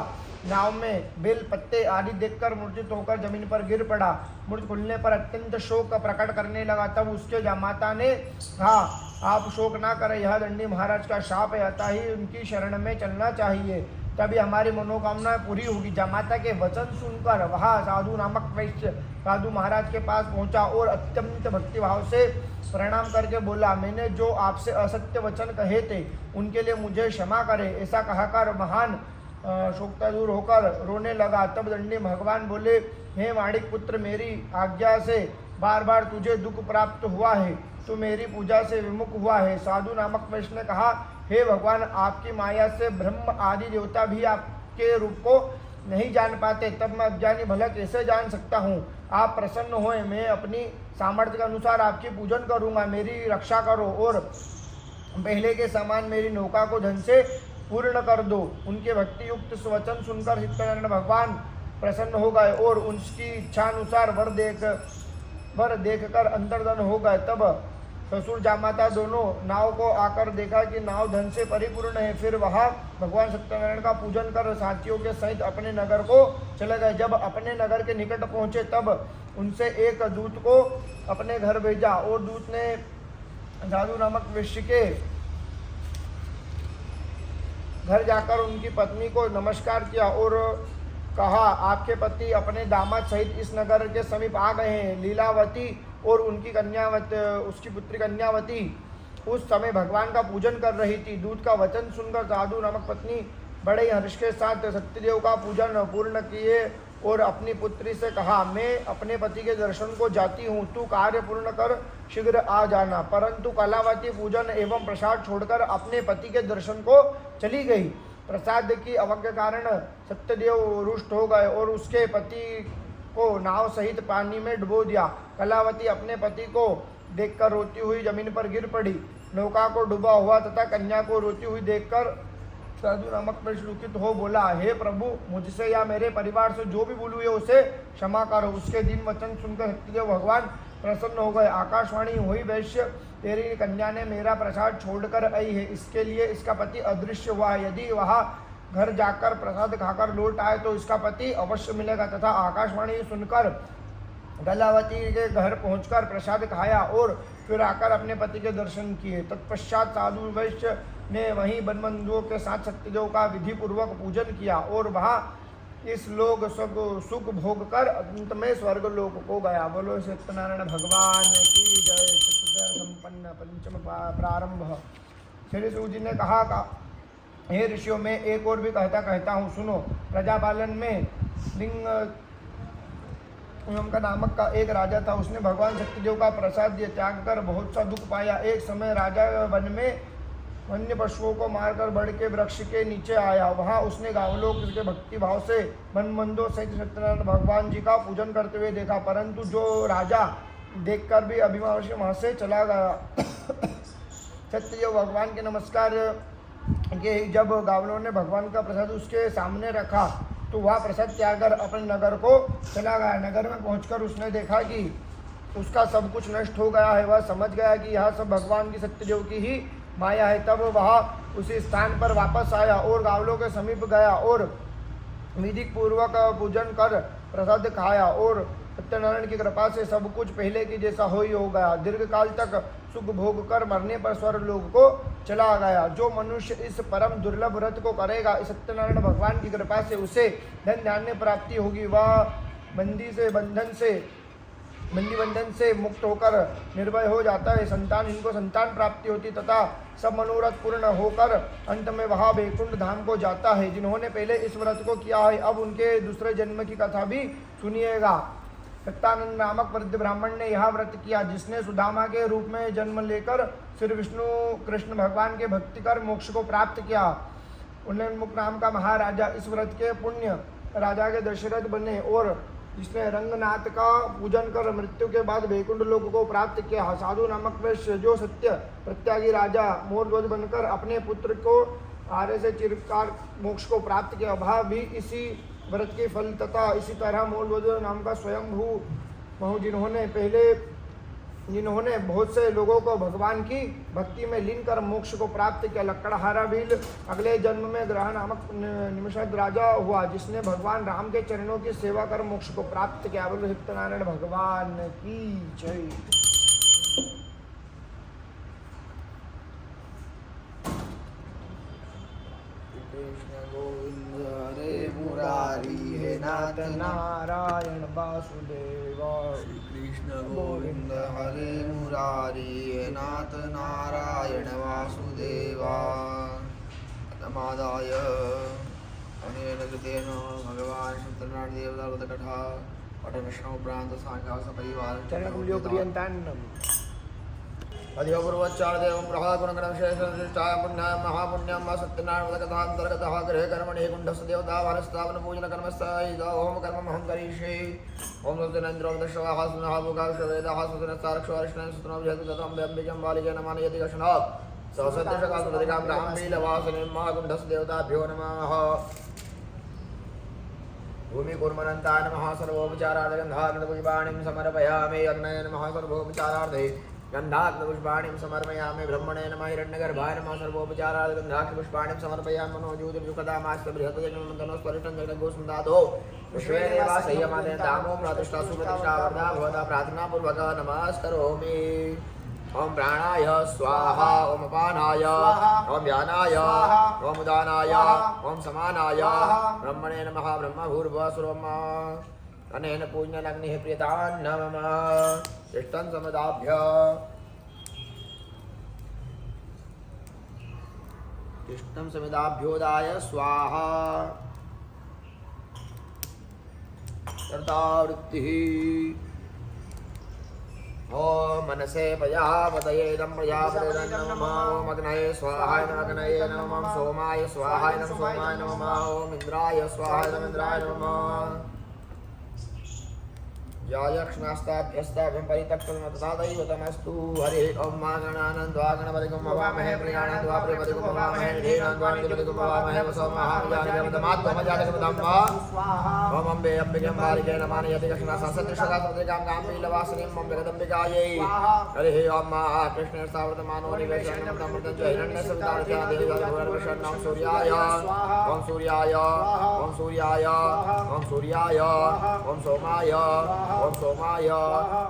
नाव में बेल पत्ते आदि देखकर मूर्छित होकर जमीन पर गिर पड़ा। मूर्छ खुलने पर अत्यंत शोक प्रकट करने लगा। तब उसके जामाता ने कहा, आप शोक ना करें, यह दंडी महाराज का शाप है, अतः ही उनकी शरण में चलना चाहिए, तभी हमारी मनोकामना पूरी होगी। जामाता के वचन सुनकर वह साधु नामक वैश्य साधु महाराज के पास पहुंचा और अत्यंत भक्तिभाव से प्रणाम करके बोला, मैंने जो आपसे असत्य वचन कहे थे उनके लिए मुझे क्षमा करें। ऐसा कहकर महान शोकता दूर होकर रोने लगा। तब दंडी भगवान बोले, हे वाणिक पुत्र, मेरी आज्ञा से बार बार तुझे दुख प्राप्त हुआ है, तू मेरी पूजा से विमुख हुआ है। साधु नामक वैश्य ने कहा, हे भगवान, आपकी माया से ब्रह्म आदि देवता भी आपके रूप को नहीं जान पाते, तब मैं अज्ञानी भला कैसे जान सकता हूँ? आप प्रसन्न होए, मैं अपनी सामर्थ्य के अनुसार आपकी पूजन करूँगा, मेरी रक्षा करो और पहले के समान मेरी नौका को धन से पूर्ण कर दो। उनके भक्ति युक्त वचन सुनकर सत्यनारायण भगवान प्रसन्न हो गए और उनकी इच्छानुसार वर देखकर अंतर्धन हो गए। तब ससुर जामाता दोनों नाव को आकर देखा कि नाव धन से परिपूर्ण है। फिर वह भगवान सत्यनारायण का पूजन कर साथियों के सहित अपने नगर को चले गए। जब अपने नगर के निकट पहुंचे तब उनसे एक दूत को अपने घर भेजा और दूत ने साधु नामक वैश्य के घर जाकर उनकी पत्नी को नमस्कार किया और कहा, आपके पति अपने दामाद सहित इस नगर के समीप आ गए हैं। लीलावती और उसकी पुत्री कन्यावती उस समय भगवान का पूजन कर रही थी। दूत का वचन सुनकर साधु नामक पत्नी बड़े हर्ष के साथ सत्यदेव का पूजन पूर्ण किए और अपनी पुत्री से कहा, मैं अपने पति के दर्शन को जाती हूँ, तू कार्य पूर्ण कर शीघ्र आ जाना। परंतु कलावती पूजन एवं प्रसाद छोड़कर अपने पति के दर्शन को चली गई। प्रसाद की अवज्ञा कारण सत्यदेव रुष्ट हो गए और उसके पति को नाव सहित पानी में डुबो दिया। कलावती अपने पति को देखकर रोती हुई जमीन पर गिर पड़ी। नौका को डूबा हुआ तथा कन्या को रोती हुई देखकर साधु नामक में दुखित हो बोला, हे प्रभु, मुझसे या मेरे परिवार से जो भी भूल हुई है उसे क्षमा करो। उसके दिन वचन सुनकर सत्यदेव भगवान प्रसन्न हो गए। आकाशवाणी हुई, वैश्य तेरी कन्या ने मेरा प्रसाद छोड़कर आई है, इसके लिए इसका पति अदृश्य हुआ है। यदि वह घर जाकर प्रसाद खाकर लौट आए तो इसका पति अवश्य मिलेगा। तथा आकाशवाणी सुनकर कलावती के घर पहुंचकर प्रसाद खाया और फिर आकर अपने पति के दर्शन किए। तत्पश्चात साधु वैश्य ने वहीं बनबंधुओं के साथ सत्यदेव का विधि पूर्वक पूजन किया और वहां इस लोग सुख भोग कर अंत में स्वर्ग लोक को गया। बोलो सत्यनारायण भगवान की जय। सत्य संपन्न पंचम प्रारंभ। श्री सूत जी ने कहा, हे ऋषियों, में एक और भी कहता हूँ, सुनो। प्रजापालन में लिंग का नामक का एक राजा था। उसने भगवान सत्यदेव का प्रसाद त्याग कर बहुत सा दुख पाया। एक समय राजा वन में वन्य पशुओं को मारकर बड़ के वृक्ष के नीचे आया। वहां उसने गांवलों के भक्ति भाव से बनबंधों सहित सत्यनारायण भगवान जी का पूजन करते हुए देखा, परंतु जो राजा देखकर भी अभिमान से वहां से चला गया। सत्यदेव भगवान के नमस्कार के जब गावलों ने भगवान का प्रसाद उसके सामने रखा तो वह प्रसाद त्याग कर अपने नगर को चला गया। नगर में पहुंचकर उसने देखा कि उसका सब कुछ नष्ट हो गया है। वह समझ गया कि यह सब भगवान की सत्यदेव की ही माया है। तब वह उसी स्थान पर वापस आया और गावलों के समीप गया और विधि पूर्वक पूजन कर प्रसाद खाया और सत्यनारायण की कृपा से सब कुछ पहले की जैसा हो ही हो गया। दीर्घ काल तक सुख भोग कर मरने पर स्वर्ग लोक को चला गया। जो मनुष्य इस परम दुर्लभ व्रत को करेगा, इस सत्यनारायण भगवान की कृपा से उसे धन धान्य प्राप्ति होगी। वह बंदी बंधन से मुक्त होकर निर्भय हो जाता है। इनको संतान प्राप्ति होती तथा सब मनोरथ पूर्ण होकर अंत में वह वैकुंठ धाम को जाता है। जिन्होंने पहले इस व्रत को किया है, अब उनके दूसरे जन्म की कथा भी सुनिएगा। सत्यानंद नामक वृद्ध ब्राह्मण ने यह व्रत किया, जिसने सुदामा के रूप में जन्म लेकर श्री विष्णु कृष्ण भगवान के भक्ति कर मोक्ष को प्राप्त किया। उन्नमुख नाम का महाराजा इस व्रत के पुण्य राजा के दशरथ बने और जिसने रंगनाथ का पूजन कर मृत्यु के बाद वैकुंठ लोक को प्राप्त किया। साधु नामक वैश्य जो सत्य प्रत्यागी राजा मोरध्वज बनकर अपने पुत्र को आर्य से चिरकाल मोक्ष को प्राप्त किया, वह भी इसी व्रत के फल तथा इसी तरह मोरध्वज नाम का स्वयंभू महु जिन्होंने बहुत से लोगों को भगवान की भक्ति में लीन कर मोक्ष को प्राप्त किया। लक्कड़हारा भील अगले जन्म में ग्रह नामक निमिषद राजा हुआ, जिसने भगवान राम के चरणों की सेवा कर मोक्ष को प्राप्त किया। बोलो सत्यनारायण भगवान की जय। मुरारी हे नाथ नारायण वासुदेवा। श्री कृष्ण गोविंद हरे मुरारी हे नाथ नारायण वासुदेवा। नमादाय अनेन कृतेन भगवान सत्यनारायण देवता कथा पठन श्रवण प्रांत सांख्या सपरिवार चरणकुल्यो प्रियंतान्नम। अधिक पूर्वोच्चार देवं प्रहागुणगणं शेषनिष्ठाय पुण्याय महापुण्यं सत्यनारायण कथान्तर्गतः गृहे कर्मणि कुण्डस्य देवता वारस्तावन पूजन कर्मस्थायि ओम कर्ममहं करिष्ये। ओम सत्यनेन्द्रोदशवाः सुनः भूकाशवेदाः सुतनस्तारक्षवारिष्णं सुतनोभिजतु ततं व्यम्बिजं बालिके नमानि यदि कशनः ससत्यशकासुदरिकां रामलीलवासने महाकुण्डस्य देवताभ्यो नमः। भूमिकुर्मनन्ताय नमः सर्वोपचारार्थगन्धाग्निपुष्पाणिं समर्पयामि। अग्नये नमः सर्वोपचारार्थे गन्धाग्निपुष्पाणिं समर्पयामि। ब्रह्मणे नमः हिरण्यगर्भाय नमः सर्वोपचारार्थगन्धाग्निपुष्पाणिं समर्पयामि। मनोज्योतिर्युक्तदामाश्च बृहत्तजगन्मन्तनोस्वरिष्ठं जगद्गोस्मदातो विश्वे देवा संयमानेन दामो प्रतिष्ठा सुप्रतिष्ठा वर्धा भवता प्रार्थनापूर्वक नमस्करोमि। ओम प्राणाय स्वाहा ओम अपानाय ओम व्यानाय ओम उदानाय ओम समानाय ब्रह्मणे नमः ब्रह्मभूर्भुवः स्वः अनेन पूजनाग्निः प्रियतान्नमः। तिष्ठन् समदाभ्य तिष्ठन् समिदाभ्योदाय स्वाहा। कर्तावृत्तिः ओम मनसे प्रजापतये इदं प्रजापतिं नमः। ओम अग्नये स्वाहाय नमः अग्नये नमः। ओम सोमाय स्वाहाय नमः सोमाय नमः। ओम इंद्राय स्वाहाय नमः इंद्राय नमः। यायक्ष्णास्ताभ्यस्ताभ्यं परितक्तमतसादैवतमस्तु हरे ॐ मा गणानन्द्वा गणपतिगुं भवामहे प्रियाणन्द्वा प्रियपतिगुं भवामहे धीरान्द्वान्तिपतिगुं भवामहे वसोमहामजातकमजातकमदम्बा ॐ अम्बे अम्बिके अम्बालिके नमानि यति कृष्णसंसदृशदात्मत्रिकां गाम्भीलवासिनीं मम जगदम्बिकायै हरे ॐ मा कृष्णेर्सावृतमानो निवेशयन्नमृतं च हिरण्यसवितारस्यादेवगुरुर्विषण्णं सूर्याय ॐ सूर्याय ॐ सूर्याय ॐ सूर्याय ॐ सोमाय ॐ सोमाय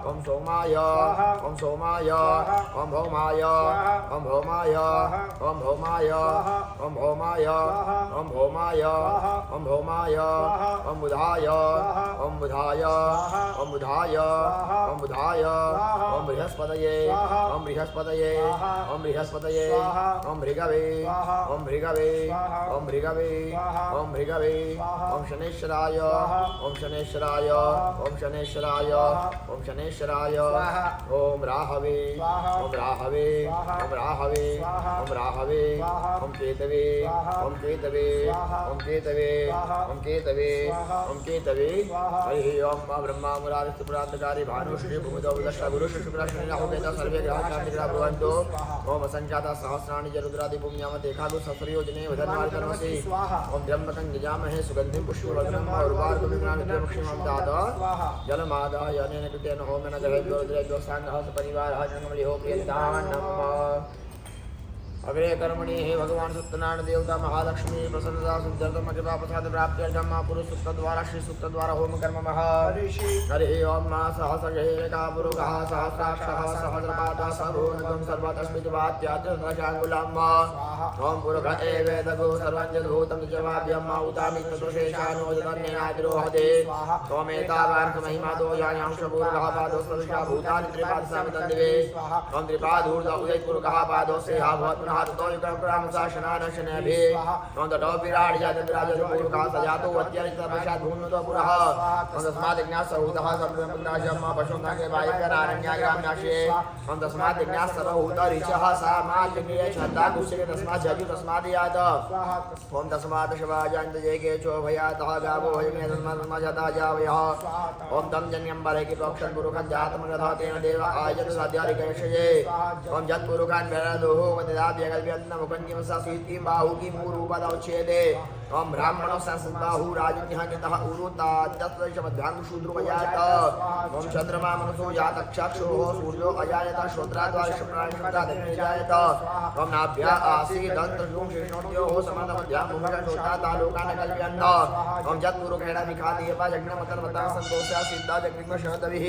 ॐ सोमाय ॐ सोमाय ॐ भौमाय ॐ भौमाय ॐ भौमाय ॐ भौमाय ॐ भौमाय ॐ भौमाय ॐ बुधाय ॐ बुधाय ॐ बुधाय ॐ बुधाय ॐ बृहस्पतये ॐ बृहस्पतये ॐ बृहस्पतये ॐ भृगवे ॐ भृगवे ॐ भृगवे ॐ भृगवे ॐ शनेश्वराय ॐ शनेश्वराय ॐ शनेश्वराय ॐ शनेश्वराय ॐ राहवे ॐ राहवे ॐ राहवे ॐ राहवे ॐ केतवे ॐ केतवे ॐ केतवे ॐ केतवे ॐ केतवे हरि ओं मा ब्रह्मा मुरारिस्तु पुरान्तकारी भानुश्री भूमिदो विदष्टा गुरु शुक्र शनि राहु केतु सर्वे ग्रहाः शान्तिग्रहाः भवन्तु ॐ असंख्याता सहस्राणि जरुद्रादि पुण्यमते खागु ससुरयोजने वदन्वार्तनमसि ॐ त्र्यम्बकं यजामहे सुगन्धिं पुष्पवर्धनम् उर्वारुकविज्ञानविद्यामुक्षीमं दात जलमादाय अनेन कृतेन होमेन दहेद्वरुद्रेभ्यो साङ्गः सपरिवारः जन्मलिहो प्रियन्तान्नमः अग्रे कर्मणि हे भगवान सत्यनारायण देवता महालक्ष्मी प्रसन्नता सिद्ध्यर्थम कृपा प्रसाद प्राप्त्यर्थम पुरुष सूक्त द्वारा श्री सूक्त द्वारा होम कर्म मह हरि ओम मा सहस्रशेखा पुरुषः सहस्राक्षः सहस्रपादः सर्वोन्नतं सर्वतस्मित् वात्यात्यशाङ्गुलम् ओम पुरुष एवेदगो सर्वं जगभूतं जवाभ्यं उतामि ततोशेषानो जगन्नेनादिरोहते त्वमेतावान् महिमा दोयायां शपूर्गः पादोस्वविषा भूतानि त्रिपादसामितन्दिवे त्वं त्रिपादूर्ध उदयपुरुगः पादोस्ते हा भवत् तो युगम शासनानशनभि नोदटो विराट जातराजपुरुषः सजातो अत्यरितपश्चात् भून्नतो पुरः तस्मात् ज्ञासहूतः सर्वमुद्राजम् पशुनागे वायुकरारण्याग्राम्याशे तस्मात् ज्ञासहूत ऋचः सामाज्ञे श्रद्धा कुशले तस्मात् जजु तस्मात् यात ओम तस्मात् शिवाजान्त जयके चोभयातः गावो भयमे तस्मात् जाता जावयः ओम तम जन्यं बलके प्रोक्षण पुरुषं जातमगतः तेन देव आयत साध्यारिकर्षये ओम जत्पुरुषान् वेदोः वददाभ्य मुखंजिमसासीति बाहु की मूरूपदौच्छेदे ओम ब्राह्मणो संसद्बाहु राजन्यः कृतः उरुता तत्वशमध्याङ्गु शूद्रोपजात ओम चन्द्रमा मनसो जातक्षक्षोः सूर्यो अजायत श्रोत्राद्वारशप्राणिशब्दादग्निजायत ओम नाभ्या आसीदन्तर्षुं शेषणोद्योः समन्तमध्यां भूमिषोतातालोकान् कल्प्यन्त ओम जत्पुरुषेण विखादेव जग्नमतर्वतः सन्तोषा सिद्धा जग्निग्मशतभिः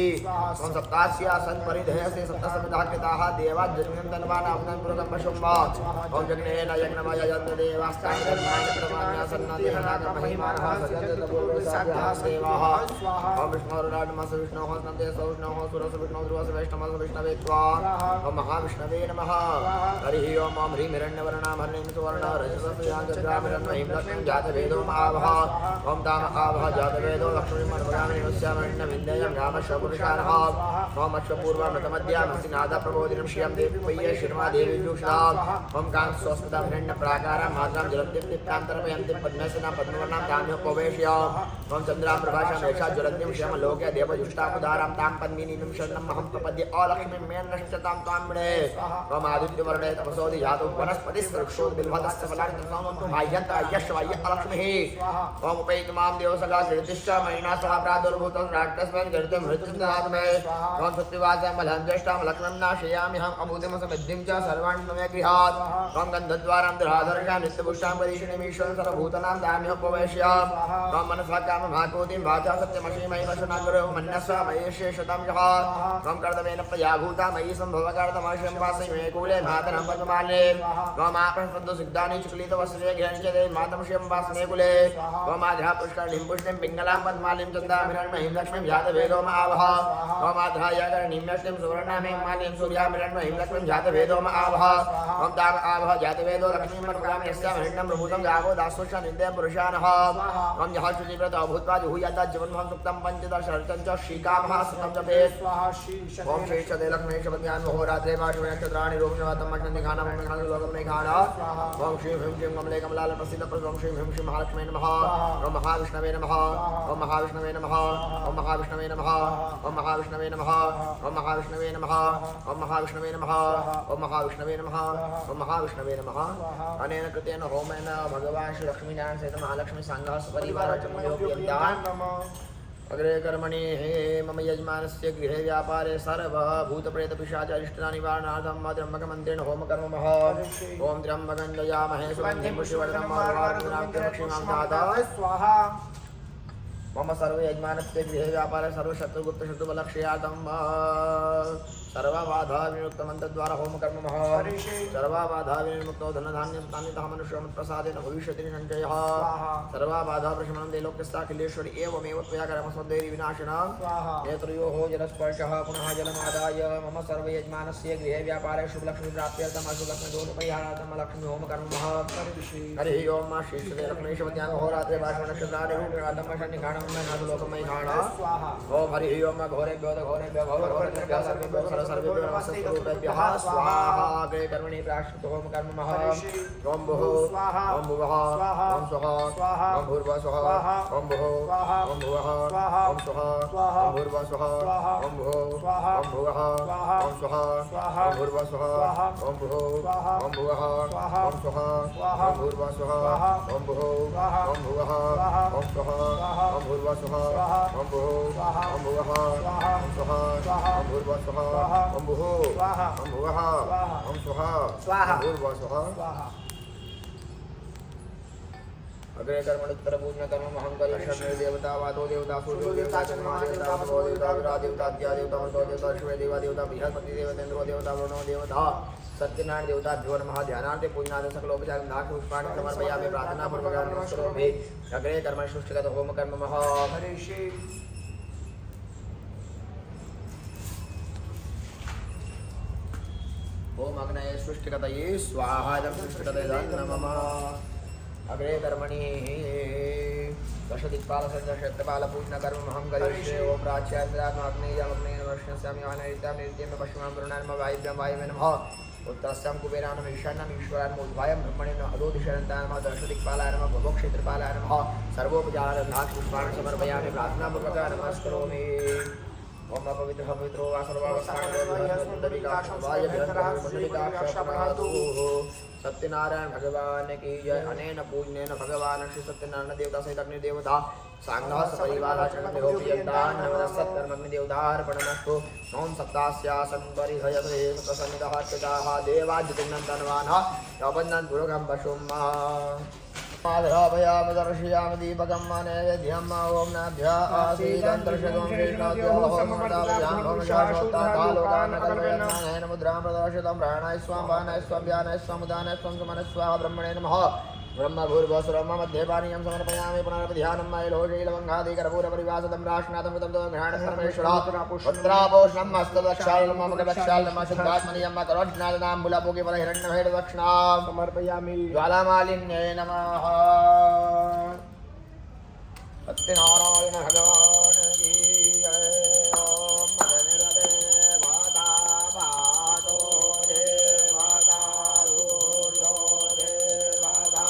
ओम सप्तास्यासन् परिधेयसे सप्तसमिताः कृताः देवा जग्नं तन्वानावनं पुरुषं पशुम्ब ओम जग्नेन यज्ञमय यज्ञदेवास्तानि धर्माणि प्रमाण्यासन्नदेहनागमहिमानः सजन्तपुरुषसाध्यासेवाः ओम विष्णोरुराडमस विष्णोः स्नन्दे सौष्णोः सुरस विष्णो ध्रुवस वैष्णवस विष्णवे त्वा ओम महाविष्णवे नमः हरिः ओम ओम ह्रीं हिरण्यवर्णां हरिं सुवर्ण रजसस्याजग्रामिरन्महीं लक्ष्मीं जातवेदो आवह ओम ताम आवह जातवेदो लक्ष्मीं मनोगामिनीं वस्यामण्यविन्देयं रामश्वपुरुषानः ओम अश्वपूर्वमृतमद्यामसि नादप्रबोधिनं श्रियं देवी पय्ये शिर्मा देवी दुष्णाम् ओम कां स्वस्मितां हिरण्यप्राकारां मात्रां जलद्दीप्तान्तर्पयन्ति पद्मसेना पद्मवर्णां ताम्योपवेश्य ओम चन्द्रां प्रभाषां यशा ज्वलन्तीं श्यामलोके देवजुष्टाकुदारां तां पद्मिनीं शरणम् अहं प्रपद्ये अलक्ष्मीं मे नश्यतां त्वां मृणे ओम आदित्यवर्णे तपसोदि जातु वनस्पतिस्वृक्षोद्बिल्वतस्य फलानि तत्समन्तु बाह्यन्त यश्वाय अलक्ष्मीः ओम उपैतमां देवसगा कीर्तिश्च मयिना सह प्रादुर्भूतं राक्षसं कीर्तिं मृत्युदात्मे ओम सत्यवासं मलं ज्येष्ठां लक्ष्मीं नाशयामि अहम् अभूतिं समृद्धिं च सर्वाणि मे गृहात् ओम गन्धद्वारां दराधर्षां नित्यपुष्टां परीक्षणीमीश्वरं सर्वभूतानां दाम्योपवेश्य ओम मनसा कामभाकोतिं वाचा सत्यमशीमयि वशनाग्रहो मन्यस्व मयि शेषतां यः ओम कर्दमेन प्रयाभूता मयि सम्भवकार्तमशं वासि मे कूले मातरं पद्ममाले ओम आपस्पन्दो सिद्धानि चुक्लितवस्त्रे घ्यञ्चदे मातमशं वासने कुले ओम आध्या पुष्करणीं पुष्टिं पिङ्गलां पद्मालिं चन्दामिरण्महीं लक्ष्मीं जातवेदो आवह ओम आध्यायकरणीं लक्ष्मीं सुवर्णामें मालिं सूर्यामिरण्महीं लक्ष्मीं जातवेदो आवह ओम ताम आवह जातवेदो लक्ष्मीं मर्मगामि यस्यां हिरण्यं प्रभूतं गावो दासोष कृष्ण निंदे पुरुषानः ओम यः शुचिव्रत भूत्वा जुहुयात जीवनमहं सुक्तं पंचदश अर्चन च श्रीकामः सुतं जपे स्वाहा श्री ओम श्री सदे लक्ष्मी शपद्यान होरात्रे वाशवे नक्षत्राणि रोहिणीवातं मग्नं दिखाना मग्नं लोकं मेघाना ओम श्री ह्रीं क्लीं कमले कमलाल प्रसिद्ध ओम श्री ह्रीं श्री महालक्ष्मी नमः ओम महाविष्णवे नमः ओम महाविष्णवे नमः ओम महाविष्णवे नमः ओम महाविष्णवे नमः ओम महाविष्णवे नमः ओम महाविष्णवे नमः ओम महाविष्णवे नमः ओम महाविष्णवे नमः अनेन कृतेन होमेन भगवान् श्री लक्ष्मीनारायण सहित महालक्ष्मी संघः सपरिवारः च मुनियोपयन्तान् अग्रे कर्मणि हे मम यजमानस्य गृहे व्यापारे सर्वभूतप्रेतपिशाचारिष्टानि निवारणार्थं त्र्यम्बकमन्त्रेण होमकर्मः ॐ त्र्यम्बकं दयामहे सुगन्धिं पुष्टिवर्धनम् स्वाहा मम सर्व यजमानस्य गृहे व्यापारे सर्वशत्रुगुप्तशत्रुबलक्षयातं सर्वबाधा विमुक्तमन्त्रद्वारा होमकर्मः सर्वबाधा विमुक्तो धनधान्यसुतान्वितः मनुष्यमत्प्रसादेन भविष्यति सञ्चयः सर्वबाधा प्रशमनं दैलोक्यस्याखिलेश्वरि एवमेव त्वया कर्मसमुद्धैर्य विनाशिनः नेत्रयोः जलस्पर्शः पुनः जलमादाय मम सर्वयजमानस्य गृहे व्यापारे शुभलक्ष्मीप्राप्त्यर्थम् अशुभलक्ष्मीदोषपरिहारार्थं लक्ष्मी होमकर्मः हरिः ओम श्रीश्वरे लक्ष्मीशवत्यां होरात्रे भाषणनक्षत्राणि रूपकालं शनिघाणं लोकमयघाणः ओम हरिः ओम घोरेभ्यो घोरेभ्यो सर्वेभ्यो सर्वेभ्यो नमस्तेभ्यः स्वाहा अग्रे कर्मणि प्राश्चित होमकर्मः ओम भुः ओम भुवः ओम स्वः ओम भूर्भुवः स्वः ओम भुः ओम भुवः ओम स्वः ओम भूर्भुवः स्वः ओम भुः ओम भुवः ओम स्वः ओम भूर्भुवः स्वः ओम भुः ओम भुवः ओम स्वः ओम भूर्भुवः स्वः ओम भुः ओम भुवः ओम स्वः ओम भूर्भुवः स्वः ओम भुः ओम भुवः ओम स्वः ओम भूर्भुवः स्वः ओम भुः ओम भुवः ओम स्वः ओम भूर्भुवः स्वः अग्रे कर्मणोत्तर पूर्ण कर्म महं करिष्यामि देवता वादो देवता सूर्यो देवता चन्द्रमा देवता भगवो देवता विरा देवता अद्या देवता मरुतो देवता शिवे देवा देवता बृहस्पति देवतेन्द्रो देवता वरुणो देवता सत्यनारायण देवता ध्यो नमः ध्यानार्थे पूजनार्थे सकलोपचारं दाक्ष पुष्पाणि समर्पयामि प्रार्थना पूर्वकं नमस्करोमि अग्रे कर्म सृष्टिगत होम कर्मः ओम अग्नये सृष्टिगतये स्वाहा सृष्टिगतये नमः अग्रे कर्मणि दशदिक्पालसर्जक्षेत्रपालपूजनकर्म महं करिष्ये ओम प्राच्यान्द्रात्माग्नेयमग्नेन वर्ष्णस्यामि अनैतां नित्यं पश्चिमां वरुणान् वायुभ्यां वायुवे नमः उत्तरस्यां कुबेरान् ईशान्यं ईश्वरान् उद्भायं ब्रह्मणेन अधोदिशरन्तां नमः दशदिक्पालाय नमः भवक्षेत्रपालाय नमः सर्वोपचारान् पुष्पाणि समर्पयामि प्रार्थनापूर्वकं नमस्करोमि ओम पवित्रः पवित्रो वा सत्यनारायण भगवान की जय अनेन पूजनेन भगवान श्री सत्यनारायण देवता सहित अग्नि देवता सांगः सपरिवारः चरणयोपयन्तान् नमस्सत्कर्मग्नि देवतार्पणमस्तु ओम सप्तास्यासन् परिहयते सतसन्निधः चिताः देवाज्योतिर्नन्दनवानः यवन्दन् दुर्गं वशुम् माधराभयाम दर्शयाम दीपकं नैवेद्यम् ओम नाभ्यः आसीदन्तर्षगं कृष्णोद्योः होमदाभयाम होमशाश्वतालोकानकल्पयन् मुद्रां प्रदर्शितं प्राणाय स्वां वानाय स्वां व्यानाय स्वां उदानाय स्वां सुमनः स्वाहा ब्रह्मणे नमः ब्रह्मभूर्भुवस्वरं मध्ये पानीयं समर्पयामि पुनरपध्यानं मैलोशैलवङ्घादिकर्पूरपरिवासतं राशनाथमृतं ग्रहणसर्वेश्वरः पुत्रापोषणं हस्तदक्षालं मम गदक्षालं शुद्धात्मनीयं करोज्ञालनाम्बुलपूगिफलहिरण्यभैरदक्षिणां समर्पयामि ज्वालामालिन्ये नमः सत्यनारायण भगवान की जय ओम मदनिरदे वादा वादो देवता दूर्यो देवता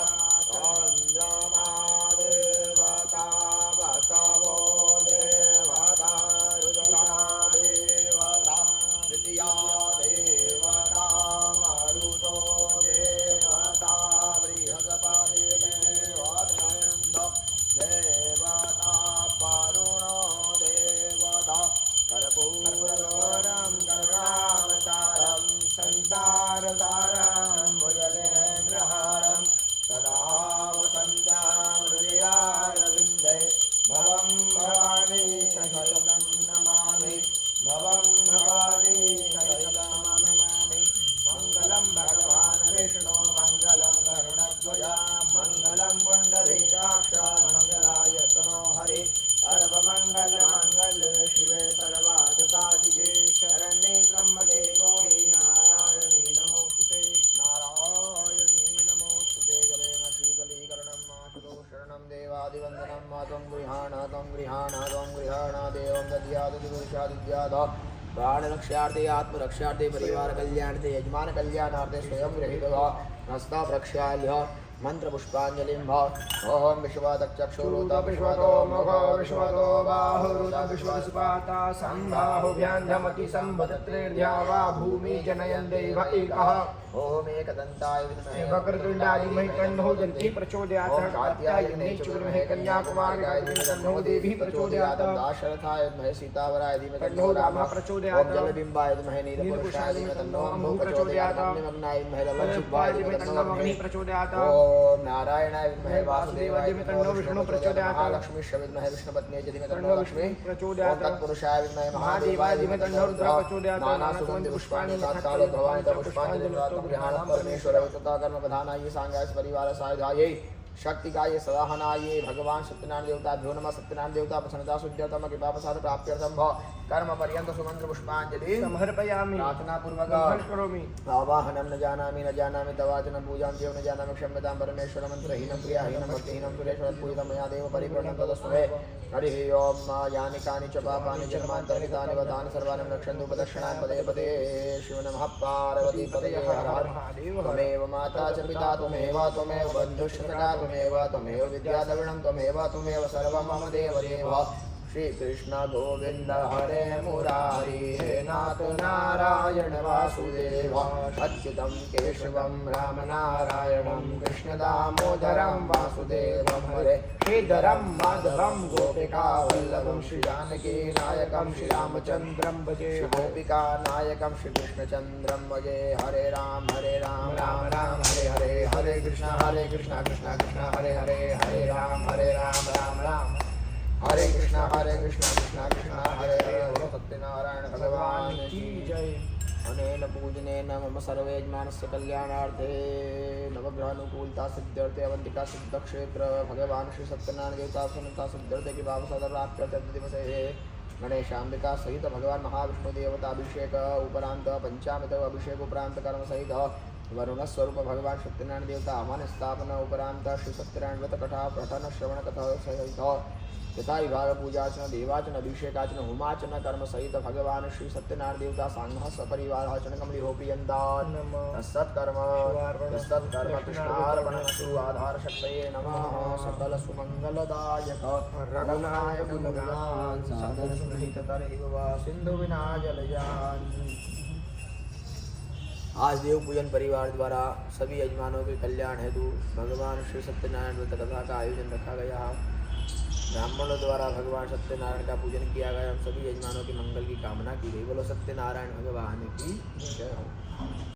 चन्द्रमा देवता वसवो देवता रुद्रा देवता द्वितीया देवता मरुतो देवता बृहस्पति देवता देवता वरुणो स्वादिवन्दनं त्वं गृहाण देवं दद्यादिपुरुषादिद्याद प्राणरक्षार्थे आत्मरक्षार्थे परिवार कल्याणार्थे यजमान कल्याणार्थे स्वयं गृहीतः हस्ता प्रक्षाल्य मंत्र पुष्पांजलिं भाव ओम विश्वादक्षक्षुरुता विश्वतो मुखो विश्वतो बाहुरुता विश्वस्पाता संबाहुभ्यान्धमति संवदत्रेर्ध्या वा भूमि जनयन् देव एकः ओम एकदन्ताय विद्महे वक्रतुण्डाय धीमहि तन्नो दन्ति प्रचोदयात् कात्यायने च विद्महे कन्याकुमार्याय धीमहि तन्नो देवी प्रचोदयात् दाशरथाय विद्महे सीतावराय धीमहि तन्नो रामः प्रचोदयात् ओम जलबिम्बाय विद्महे नीलपुरुषाय धीमहि तन्नो अम्बु प्रचोदयात् अग्निमग्नाय विद्महे ललनशिवाय धीमहि तन्नो अग्नि प्रचोदयात् ओम नारायणाय विद्महे वासुदेवाय धीमहि तन्नो विष्णु प्रचोदयात् लक्ष्मीश्च विद्महे विष्णुपत्न्यै च धीमहि तन्नो लक्ष्मी प्रचोदयात् तत्पुरुषाय विद्महे महादेवाय धीमहि तन्नो रुद्रः प्रचोदयात् नानासुगन्धि पुष्पाणि साक्षात् भवानि तव पुष्पाणि ग्रहण परमेश्वर तथा कर्म प्रधानाय सांगाय परिवार सायुधायै शक्तिकाय सदाहनाय भगवान सत्यनारायण देवताभ्यो नमः सत्यनारायण देवता प्रसन्नता शुद्ध्यतम कृपा प्रसाद प्राप्त्यर्थं भव कर्म पर्यंत सुमंत्र पुष्पांजलि समर्पयामि प्रार्थना पूर्वक करोमि आवाहनं न जानामि तवाचनं पूजां देव न जानामि क्षम्यतां परमेश्वर मंत्रहीनं क्रियाहीनं भक्तिहीनं सुरेश्वर पूजितं मया देव परिपूर्णं तदस्मै हरिः ओम यानि कानि च पापानि जन्मान्तरितानि वदानि सर्वाणि रक्षन्तु प्रदक्षिणानि पदे पदे शिव नमः पार्वती पतये हर हर त्वमेव माता च पिता त्वमेव बन्धुश्च त्वमेव विद्याद्रविणं त्वमेव सर्वं मम देवदेव श्री कृष्ण गोविंद हरे मुरारी हे नाथ नारायण वासुदेव अच्युतं केशवं राम नारायणं कृष्ण दामोदरं वासुदेवं हरे श्रीधरं माधवं गोपिका वल्लभं श्री जानकी नायकं श्री रामचन्द्रं भजे गोपिका नायकं श्री कृष्णचन्द्रं भजे हरे राम राम राम हरे हरे हरे कृष्ण कृष्ण कृष्ण हरे हरे हरे राम राम राम हरे कृष्ण कृष्ण कृष्ण हरे हरे बोलो सत्यनारायण भगवान की जय अनेन पूजनेन मम सर्वयजमानस्य कल्याणार्थे नवग्रहानुकूलता सिद्ध्यर्थे अवंतिका सिद्धक्षेत्र भगवान श्री सत्यनारायण देवता प्रसन्नता सिद्ध्यर्थे की भाव सदा प्राप्त्यर्थे दिवसे गणेशांबिका सहित भगवान महाविष्णु देवता अभिषेक उपरांत पंचामृत अभिषेक उपरांत कर्म सहित वरुण स्वरूप भगवान सत्यनारायण देवता आह्वान स्थापना उपरांत श्री सत्यनारायण व्रत कथा पठन श्रवण कथा सहित यथा विभाग पूजाचन देवाचन अभिषेकाचन होमाचन कर्म सहित भगवान श्री सत्यनारायण देवता सांघ सपरिवार कमली होपियंदान सत्कर्म कृष्णार्पणस्तु आधार शक्तये नमः सकल सुमंगलदायक रघुनाय गुणगान सादर सुनिहित तरैव सिंधु विना जलयान। आज देव पूजन परिवार द्वारा सभी यजमानों के कल्याण हेतु भगवान श्री सत्यनारायण व्रत कथा का आयोजन रखा गया। ब्राह्मणों द्वारा भगवान सत्यनारायण का पूजन किया गया। हम सभी यजमानों के मंगल की कामना की गई। बोलो सत्यनारायण भगवान की जय हो।